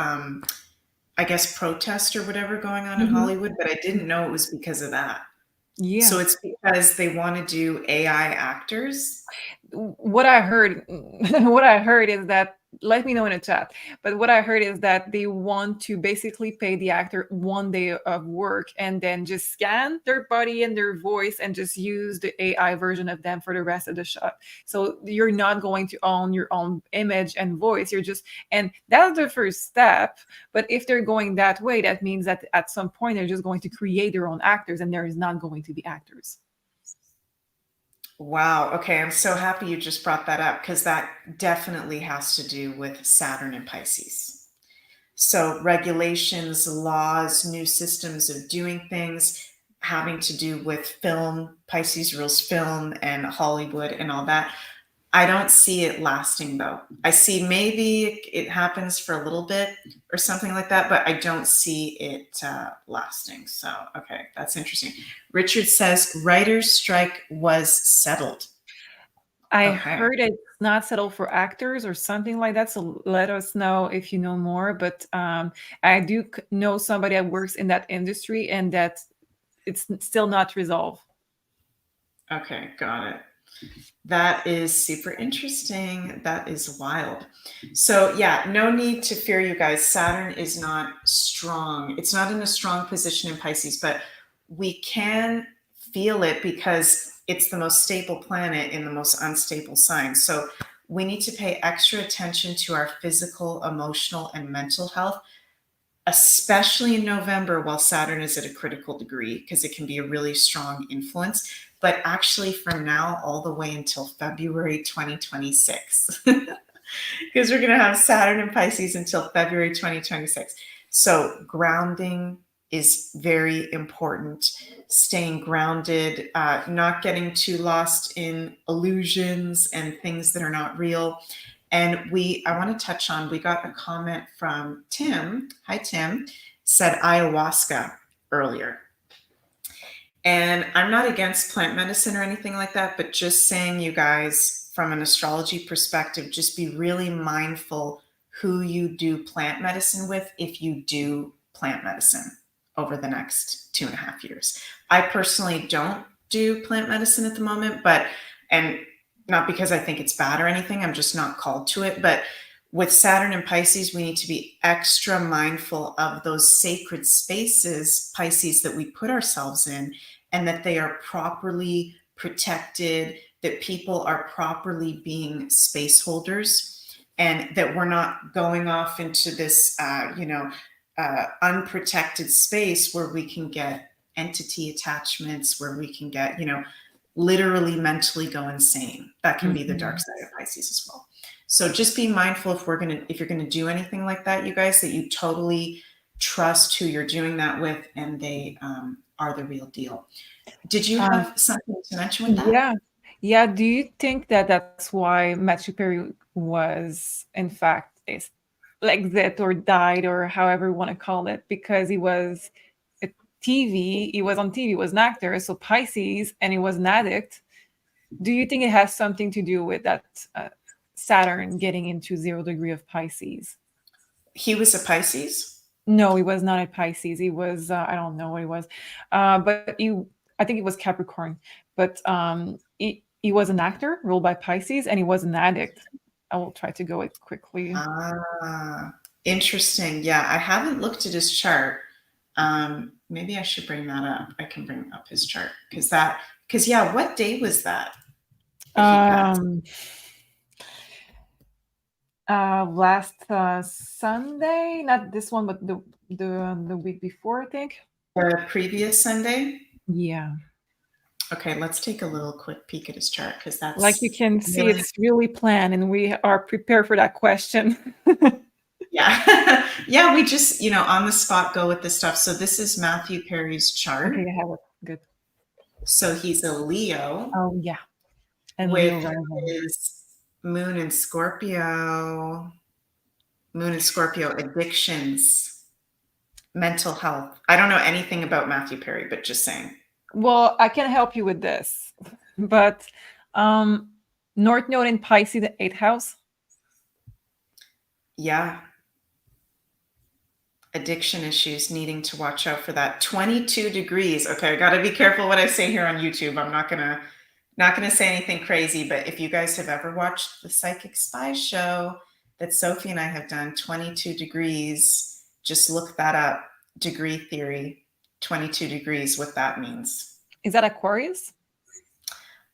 I guess protest or whatever going on in Mhm. Hollywood, but I didn't know it was because of that. So Yeah. it's because they want to do AI actors? What I heard, what I heard is that, let me know in the chat. But what I heard is that they want to basically pay the actor 1 day of work and then just scan their body and their voice and just use the AI version of them for the rest of the shot. So you're not going to own your own image and voice. You're just, and that's the first step. But if they're going that way, that means that at some point they're just going to create their own actors and there is not going to be actors. Wow. Okay, I'm so happy you just brought that up because that definitely has to do with Saturn and Pisces. So regulations, laws, new systems of doing things having to do with film, Pisces rules film and Hollywood and all that. I don't see it lasting though. I see maybe it happens for a little bit or something like that, but I don't see it lasting. So, okay, that's interesting. Richard says writer's strike was settled. I Okay. heard it's not settled for actors or something like that. So let us know if you know more. But I do know somebody that works in that industry, and that it's still not resolved. Okay, got it. That is super interesting. That is wild. So, yeah, no need to fear, you guys. Saturn is not strong. It's not in a strong position in Pisces, but we can feel it because it's the most stable planet in the most unstable sign. So, we need to pay extra attention to our physical, emotional, and mental health, especially in November while Saturn is at a critical degree, because it can be a really strong influence. But actually, from now all the way until February 2026, because we're going to have Saturn in Pisces until February 2026. So, grounding is very important. Staying grounded, not getting too lost in illusions and things that are not real. And I want to touch on, we got a comment from Tim. Hi, Tim. Said ayahuasca earlier. And I'm not against plant medicine or anything like that, but just saying, you guys, from an astrology perspective, just be really mindful who you do plant medicine with if you do plant medicine over the next 2.5 years. I personally don't do plant medicine at the moment, and not because I think it's bad or anything, I'm just not called to it. But with Saturn and Pisces, we need to be extra mindful of those sacred spaces, Pisces, that we put ourselves in, and that they are properly protected, that people are properly being space holders, and that we're not going off into this, unprotected space where we can get entity attachments, where we can get, literally mentally go insane. That can be the dark Mhm. side of Pisces as well. So just be mindful if you're gonna do anything like that, you guys, that you totally trust who you're doing that with, and they are the real deal. Did you Um, have something to mention with that? yeah. Yeah. Do you think that that's why Matthew Perry was, in fact, is like that, or died, or however you want to call it, because he was a he was on TV, he was an actor, so Pisces, and he was an addict. Do you think it has something to do with that Saturn getting into 0 degree of Pisces. He was a Pisces? No, he was not a Pisces. He was I don't know what he was, but I think it was Capricorn. But he was an actor ruled by Pisces, and he was an addict. I will try to go it quickly. Ah, interesting. Yeah, I haven't looked at his chart. Maybe I should bring that up. I can bring up his chart because yeah, what day was that he passed? Last Sunday, not this one, but the week before, I think. The previous Sunday? Yeah. Okay, let's take a little quick peek at his chart because Like you that's can see, really, it's really planned, and we are prepared for that question. yeah. Yeah, we just, on the spot go with the stuff. So this is Matthew Perry's chart. Okay, I have it. Good. So he's a Leo Oh yeah, and Leo with rising. his moon in Scorpio, addictions, mental health. I don't know anything about Matthew Perry, but just saying. Well, I can help you with this, but North Node in Pisces, the 8th house. Yeah. Addiction issues, needing to watch out for that. 22 degrees. Okay, I got to be careful what I say here on YouTube. I'm not gonna say anything crazy, but if you guys have ever watched the Psychic Spy show that Sophie and I have done, 22 degrees, just look that up. Degree theory, 22 degrees, what that means. Is that Aquarius?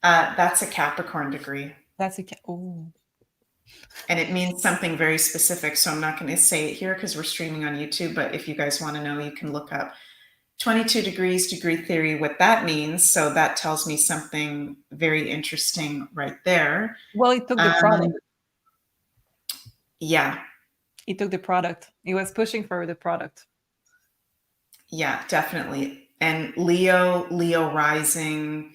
That's a Capricorn degree. That's oh. And it means something very specific. So I'm not going to say it here because we're streaming on YouTube. But if you guys want to know, you can look up 22 degrees degree theory, what that means. So that tells me something very interesting right there. Well, he took the product. Yeah. He took the product. He was pushing for the product. Yeah, definitely. And Leo rising,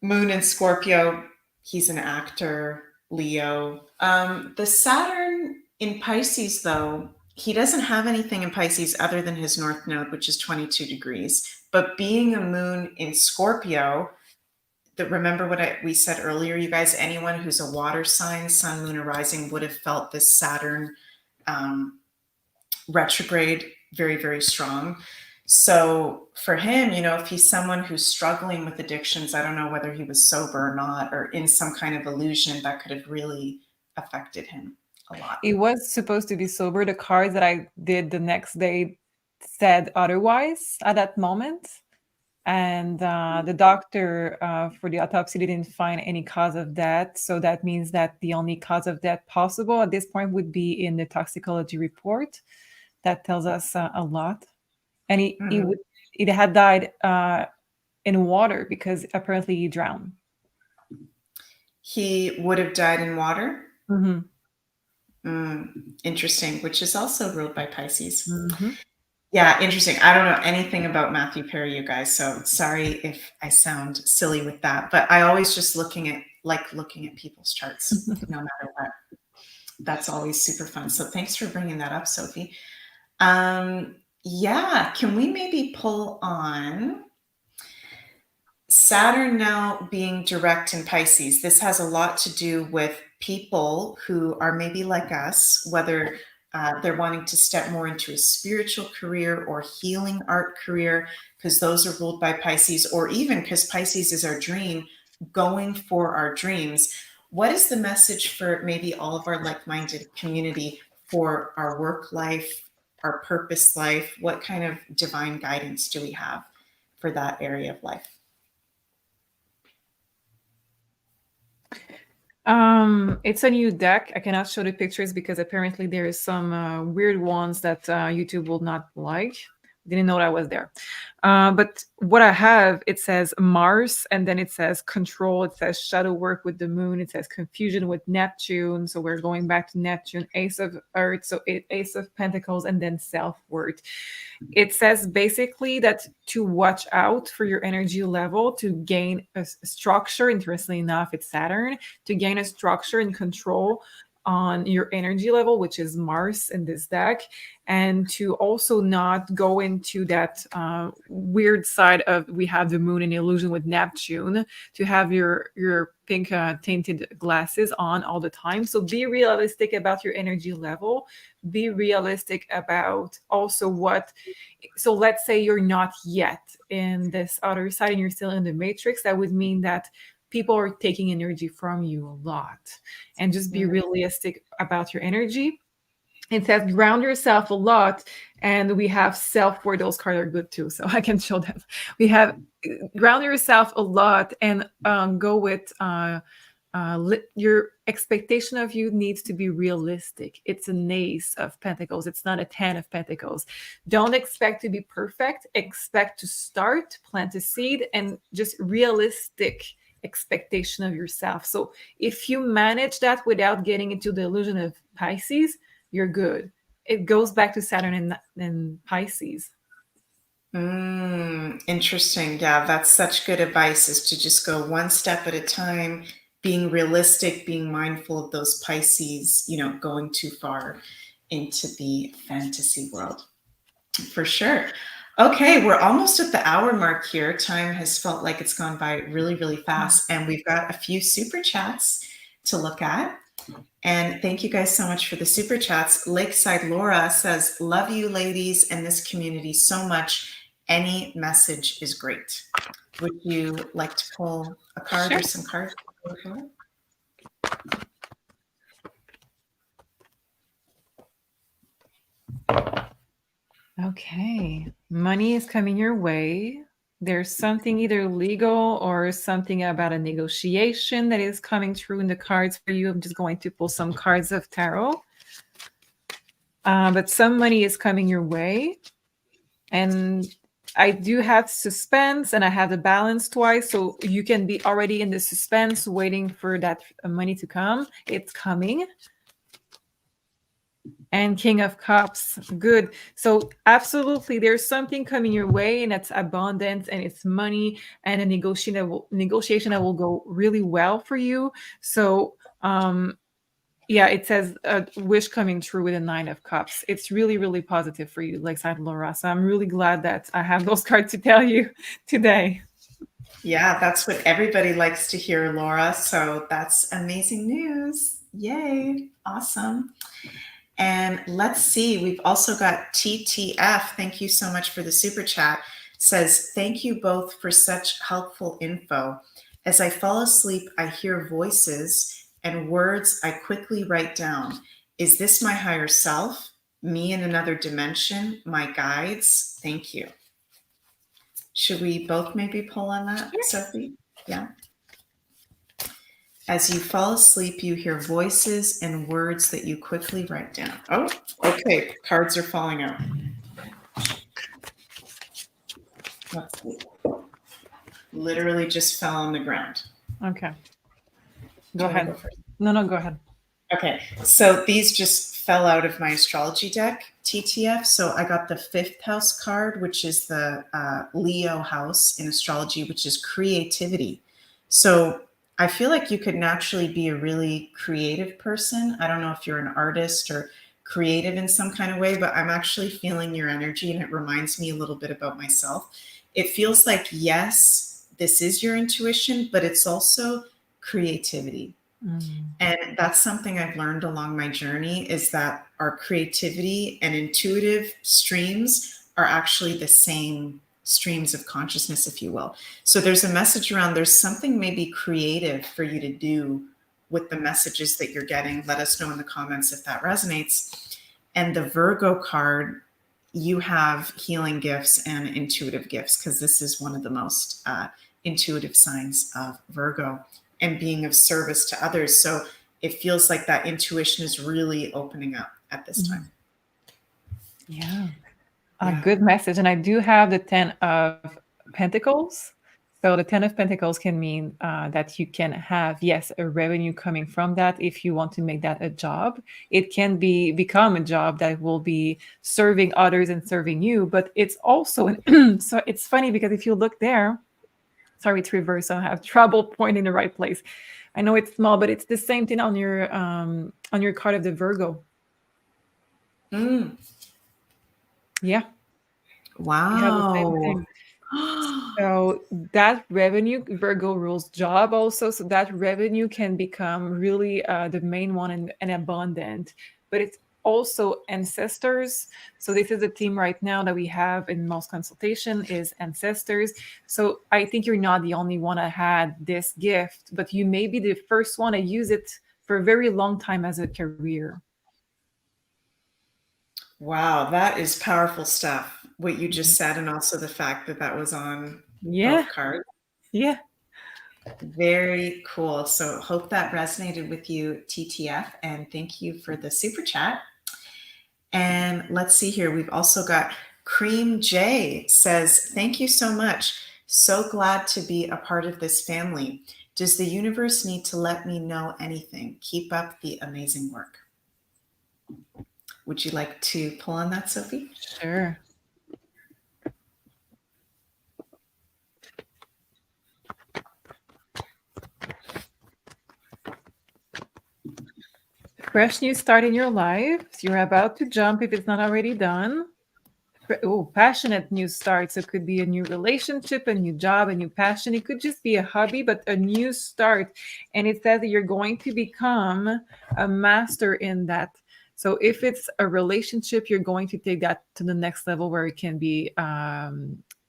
moon in Scorpio. He's an actor. Leo. The Saturn in Pisces, though, he doesn't have anything in Pisces other than his North Node, which is 22 degrees. But being a moon in Scorpio, remember what we said earlier, you guys, anyone who's a water sign, sun, moon, or rising would have felt this Saturn retrograde very, very strong. So for him, if he's someone who's struggling with addictions, I don't know whether he was sober or not, or in some kind of illusion, that could have really affected him a lot. He was supposed to be sober. The cards that I did the next day said otherwise at that moment. And the doctor for the autopsy didn't find any cause of death. So that means that the only cause of death possible at this point would be in the toxicology report. That tells us a lot. And he had died in water because apparently he drowned. He would have died in water? Mm-hmm. Interesting, which is also ruled by Pisces. Mm-hmm. Yeah, interesting. I don't know anything about Matthew Perry, you guys, so sorry if I sound silly with that. But I always just looking at people's charts, no matter what. That's always super fun. So thanks for bringing that up, Sophie. Yeah, can we maybe pull on Saturn now being direct in Pisces? This has a lot to do with people who are maybe like us, whether they're wanting to step more into a spiritual career or healing art career, because those are ruled by Pisces, or even because Pisces is our dream, going for our dreams. What is the message for maybe all of our like-minded community for our work life, our purpose life? What kind of divine guidance do we have for that area of life? It's a new deck. I cannot show the pictures because apparently there is some weird ones that YouTube will not like. Didn't know that was there. But what I have, it says Mars, and then it says control. It says shadow work with the moon. It says confusion with Neptune. So we're going back to Neptune, Ace of Earth. So Ace of Pentacles, and then self-worth. It says basically that to watch out for your energy level, to gain a structure. Interestingly enough, it's Saturn, to gain a structure and control on your energy level, which is Mars in this deck, and to also not go into that weird side of, we have the moon in illusion with Neptune, to have your pink tainted glasses on all the time. So be realistic about your energy level. Be realistic about also what, so let's say you're not yet in this other side and you're still in the matrix. That would mean that people are taking energy from you a lot, and just be realistic about your energy. It says ground yourself a lot, and we have self, where those cards are good too, so I can show them. We have ground yourself a lot, and go with your expectation of you needs to be realistic. It's an Ace of Pentacles. It's not a 10 of Pentacles. Don't expect to be perfect. Expect to start, plant a seed, and just realistic expectation of yourself. So if you manage that without getting into the illusion of Pisces, you're good. It goes back to Saturn in Pisces. Interesting. Yeah, that's such good advice, is to just go one step at a time, being realistic, being mindful of those Pisces, going too far into the fantasy world. For sure. Okay, we're almost at the hour mark here. Time has felt like it's gone by really, really fast. And we've got a few super chats to look at. And thank you guys so much for the super chats. Lakeside Laura says, love you ladies and this community so much. Any message is great. Would you like to pull a card or some cards? Okay. Money is coming your way. There's something either legal or something about a negotiation that is coming through in the cards for you. I'm just going to pull some cards of tarot. But some money is coming your way. And I do have suspense, and I have the balance twice. So you can be already in the suspense, waiting for that money to come. It's coming. And King of Cups, good. So absolutely, there's something coming your way, and it's abundance, and it's money, and a negotiation that will go really well for you. So yeah, it says a wish coming true with a 9 of Cups. It's really, really positive for you, Lakeside Laura. So I'm really glad that I have those cards to tell you today. Yeah, that's what everybody likes to hear, Laura. So that's amazing news. Yay. Awesome. And let's see, we've also got TTF. Thank you so much for the super chat. Says, thank you both for such helpful info. As I fall asleep, I hear voices and words I quickly write down. Is this my higher self? Me in another dimension? My guides? Thank you. Should we both maybe pull on that, Sophie? Yeah. As you fall asleep, you hear voices and words that you quickly write down. Oh, okay. Cards are falling out. Let's see. Literally just fell on the ground. Okay. Go ahead. No, go ahead. Okay. So these just fell out of my astrology deck, TTF. So I got the 5th house card, which is the Leo house in astrology, which is creativity. So I feel like you could naturally be a really creative person. I don't know if you're an artist or creative in some kind of way, but I'm actually feeling your energy, and it reminds me a little bit about myself. It feels like, yes, this is your intuition, but it's also creativity. And that's something I've learned along my journey, is that our creativity and intuitive streams are actually the same streams of consciousness, if you will. So there's a message around, there's something maybe creative for you to do with the messages that you're getting. Let us know in the comments if that resonates. And the Virgo card, you have healing gifts and intuitive gifts, because this is one of the most intuitive signs of Virgo, and being of service to others. So it feels like that intuition is really opening up at this time. Yeah. A good message. And I do have the 10 of Pentacles. So the 10 of Pentacles can mean that you can have, yes, a revenue coming from that if you want to make that a job. It can become a job that will be serving others and serving you. But it's also, so it's funny because if you look there, Sorry, it's reversed. I have trouble pointing the right place. I know it's small, but it's the same thing on your card of the Virgo. Mm. Yeah, you have the same Wow. thing. So that revenue, Virgo rules job also. So that revenue can become really the main one and abundant, but it's also ancestors. So this is a theme right now that we have in most consultation is ancestors. So I think you're not the only one that had this gift, but you may be the first one to use it for a very long time as a career. Wow, that is powerful stuff. What you Mhm. just said, and also the fact that that was on Yeah, both cards. yeah. Very cool. So hope that resonated with you, TTF, and thank you for the super chat. And let's see here. We've also got Cream J says, thank you so much. So glad to be a part of this family. Does the universe need to let me know anything? Keep up the amazing work. Would you like to pull on that, Sophie? Sure. Fresh new start in your life. So you're about to jump if it's not already done. Oh, passionate new start. So it could be a new relationship, a new job, a new passion. It could just be a hobby, but a new start. And it says that you're going to become a master in that. So if it's a relationship, you're going to take that to the next level where it can be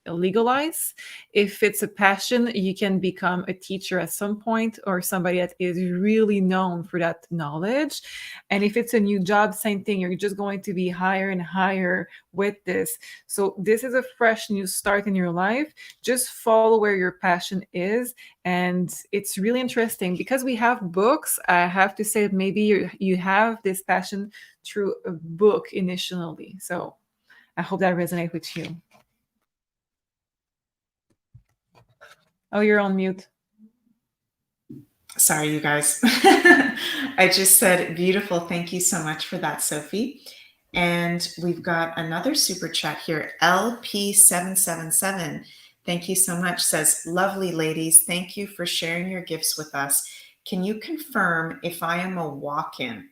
legalized. If it's a passion, you can become a teacher at some point or somebody that is really known for that knowledge. And if it's a new job, same thing. You're just going to be higher and higher with this. So this is a fresh new start in your life. Just follow where your passion is. And it's really interesting because we have books. I have to say that maybe you have this passion through a book initially. So I hope that resonates with you. Oh, you're on mute. Sorry, you guys. I just said beautiful. Thank you so much for that, Sophie. And we've got another super chat here. LP777. Thank you so much. Says, lovely ladies. Thank you for sharing your gifts with us. Can you confirm if I am a walk-in?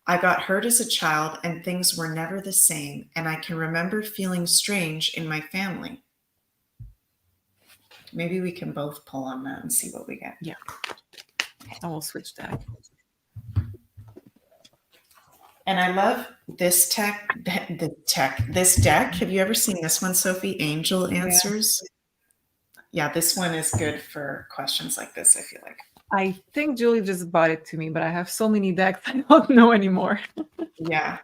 I got hurt as a child and things were never the same. And I can remember feeling strange in my family. Maybe we can both pull on that and see what we get. Yeah. I will switch that. And I love this this deck. Have you ever seen this one, Sophie? Angel Answers. Yeah, this one is good for questions like this, I feel like. I think Julie just bought it to me, but I have so many decks I don't know anymore. Yeah.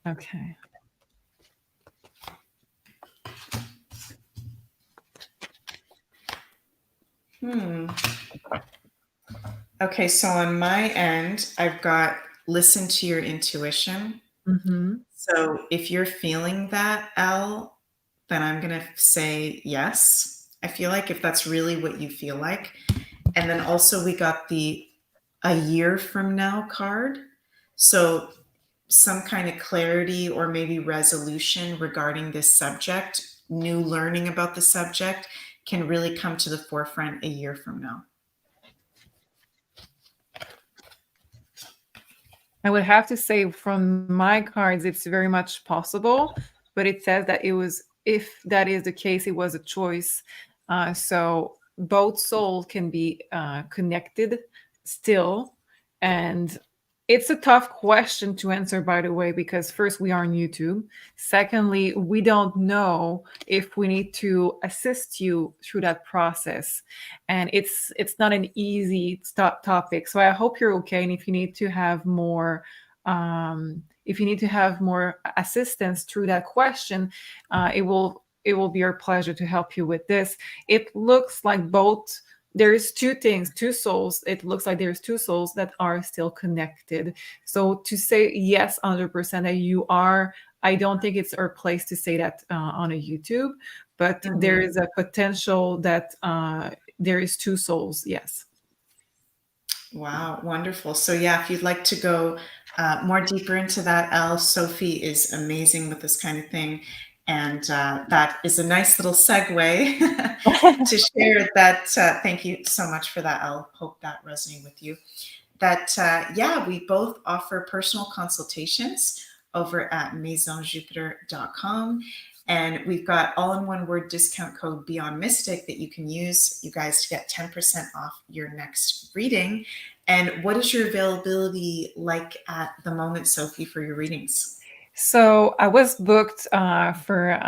Okay. Okay, so on my end, I've got listen to your intuition. Mm-hmm. So if you're feeling that, Al, then I'm going to say yes. I feel like if that's really what you feel like. And then also we got the a year from now card. So some kind of clarity or maybe resolution regarding this subject, new learning about the subject can really come to the forefront a year from now. I would have to say from my cards, it's very much possible, but it says that it was, if that is the case, it was a choice. So both souls can be connected still. And it's a tough question to answer, by the way, because first, we are on YouTube. Secondly, we don't know if we need to assist you through that process. And it's not an easy topic. So I hope you're okay. And if you need to have more, assistance through that question, it will be our pleasure to help you with this. It looks like both, there's two things, two souls. It looks like there's two souls that are still connected. So to say yes 100% that you are, I don't think it's our place to say that on a YouTube, but there is a potential that there is two souls. Yes. Wow, wonderful. So yeah, if you'd like to go more deeper into that, Sophie is amazing with this kind of thing. And that is a nice little segue to share that. Thank you so much for that. I'll hope that resonated with you. That, yeah, we both offer personal consultations over at MaisonJupiter.com. And we've got all-in-one word discount code Beyond Mystic that you can use, you guys, to get 10% off your next reading. And what is your availability like at the moment, Sophie, for your readings? So I was booked for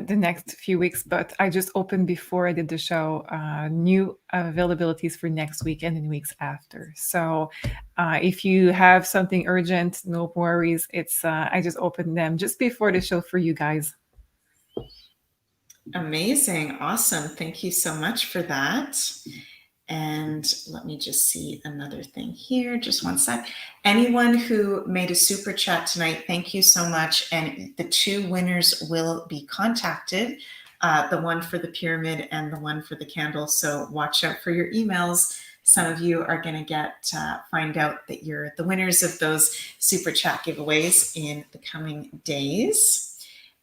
the next few weeks, but I just opened before I did the show new availabilities for next week and the weeks after. So if you have something urgent, no worries. It's I just opened them just before the show for you guys. Amazing. Awesome. Thank you so much for that. And let me just see another thing here. Just one sec. Anyone who made a super chat tonight, thank you so much. And the two winners will be contacted, the one for the pyramid and the one for the candle. So watch out for your emails. Some of you are going to find out that you're the winners of those super chat giveaways in the coming days.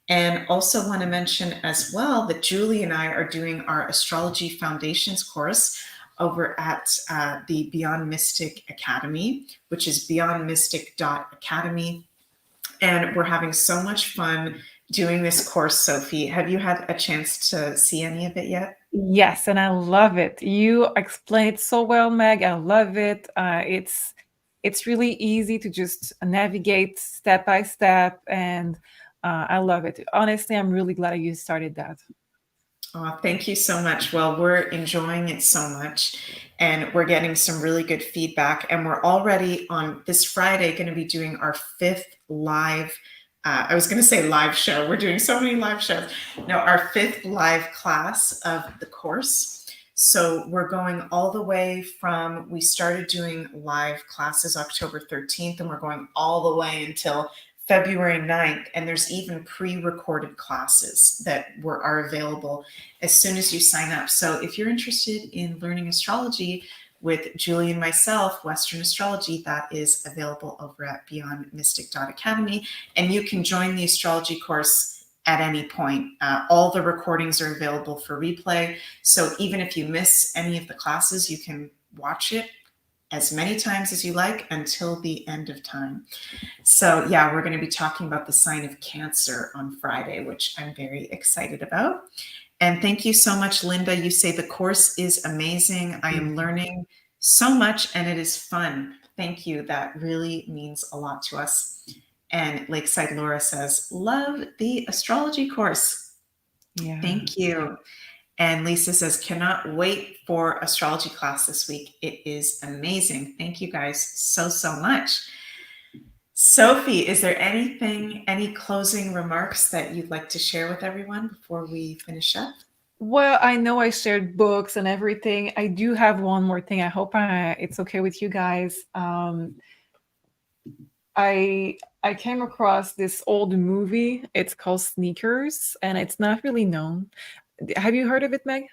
And also want to mention as well that Julie and I are doing our Astrology Foundations course over at the Beyond Mystic Academy, which is beyondmystic.academy. And we're having so much fun doing this course, Sophie. Have you had a chance to see any of it yet? Yes, and I love it. You explain it so well, Meg. I love it. It's really easy to just navigate step by step, and I love it. Honestly, I'm really glad you started that. Oh, thank you so much. Well, we're enjoying it so much, and we're getting some really good feedback. And we're already on this Friday going to be doing our 5th live. I was going to say live show. We're doing so many live shows. No, our 5th live class of the course. So we're going all the way from, we started doing live classes October 13th, and we're going all the way until February 9th, and there's even pre-recorded classes that are available as soon as you sign up. So if you're interested in learning astrology with Julie and myself, Western astrology, that is available over at beyondmystic.academy, and you can join the astrology course at any point. All the recordings are available for replay. So even if you miss any of the classes, you can watch it as many times as you like until the end of time. So yeah, we're going to be talking about the sign of Cancer on Friday, which I'm very excited about. And thank you so much, Linda. You say the course is amazing. I am learning so much and it is fun. Thank you. That really means a lot to us. And Lakeside Laura says, love the astrology course. Yeah. Thank you. And Lisa says, cannot wait for astrology class this week. It is amazing. Thank you guys so, so much. Sophie, is there any closing remarks that you'd like to share with everyone before we finish up? Well, I know I shared books and everything. I do have one more thing. I hope it's okay with you guys. I came across this old movie. It's called Sneakers, and it's not really known. Have you heard of it, Meg?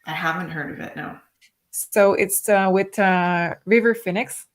I haven't heard of it, no. So it's with River Phoenix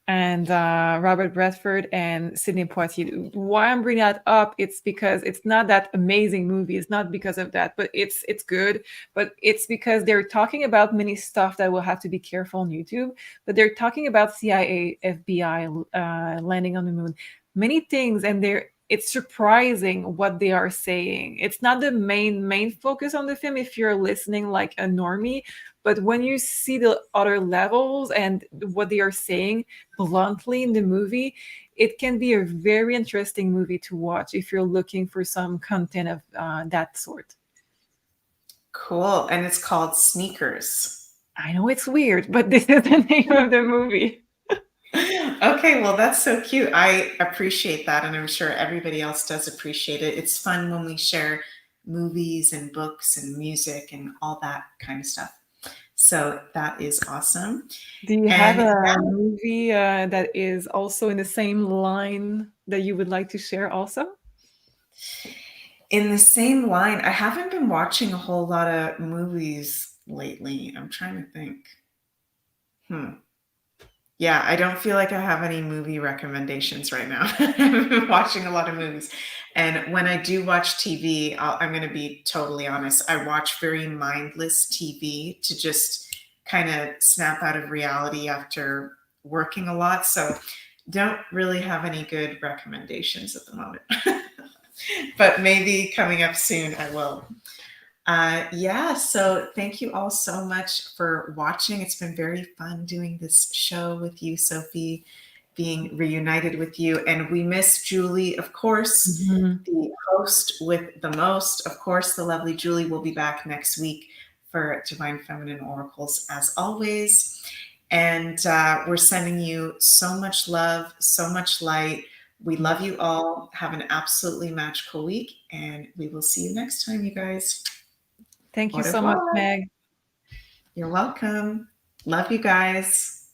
and Robert Redford and Sidney Poitier. Why I'm bringing that up, it's because it's not that amazing movie. It's not because of that, but it's good. But it's because they're talking about many stuff that we'll have to be careful on YouTube. But they're talking about CIA, FBI, landing on the moon, many things, and it's surprising what they are saying. It's not the main focus on the film if you're listening like a normie, but when you see the other levels and what they are saying bluntly in the movie, it can be a very interesting movie to watch if you're looking for some content of that sort. Cool. And it's called Sneakers. I know it's weird, but this is the name of the movie. Okay, well, that's so cute. I appreciate that, and I'm sure everybody else does appreciate it. It's fun when we share movies and books and music and all that kind of stuff. So that is awesome. Do you have a movie that is also in the same line that you would like to share also? In the same line, I haven't been watching a whole lot of movies lately. I'm trying to think. Yeah, I don't feel like I have any movie recommendations right now. I've been watching a lot of movies. And when I do watch TV, I'm going to be totally honest. I watch very mindless TV to just kind of snap out of reality after working a lot. So don't really have any good recommendations at the moment. But maybe coming up soon, I will. Yeah, so thank you all so much for watching. It's been very fun doing this show with you, Sophie, being reunited with you. And we miss Julie, of course, Mhm. the host with the most. Of course, the lovely Julie will be back next week for Divine Feminine Oracles, as always. And we're sending you so much love, so much light. We love you all. Have an absolutely magical week. And we will see you next time, you guys. Thank Au you so much, revoir. Meg. You're welcome. Love you guys.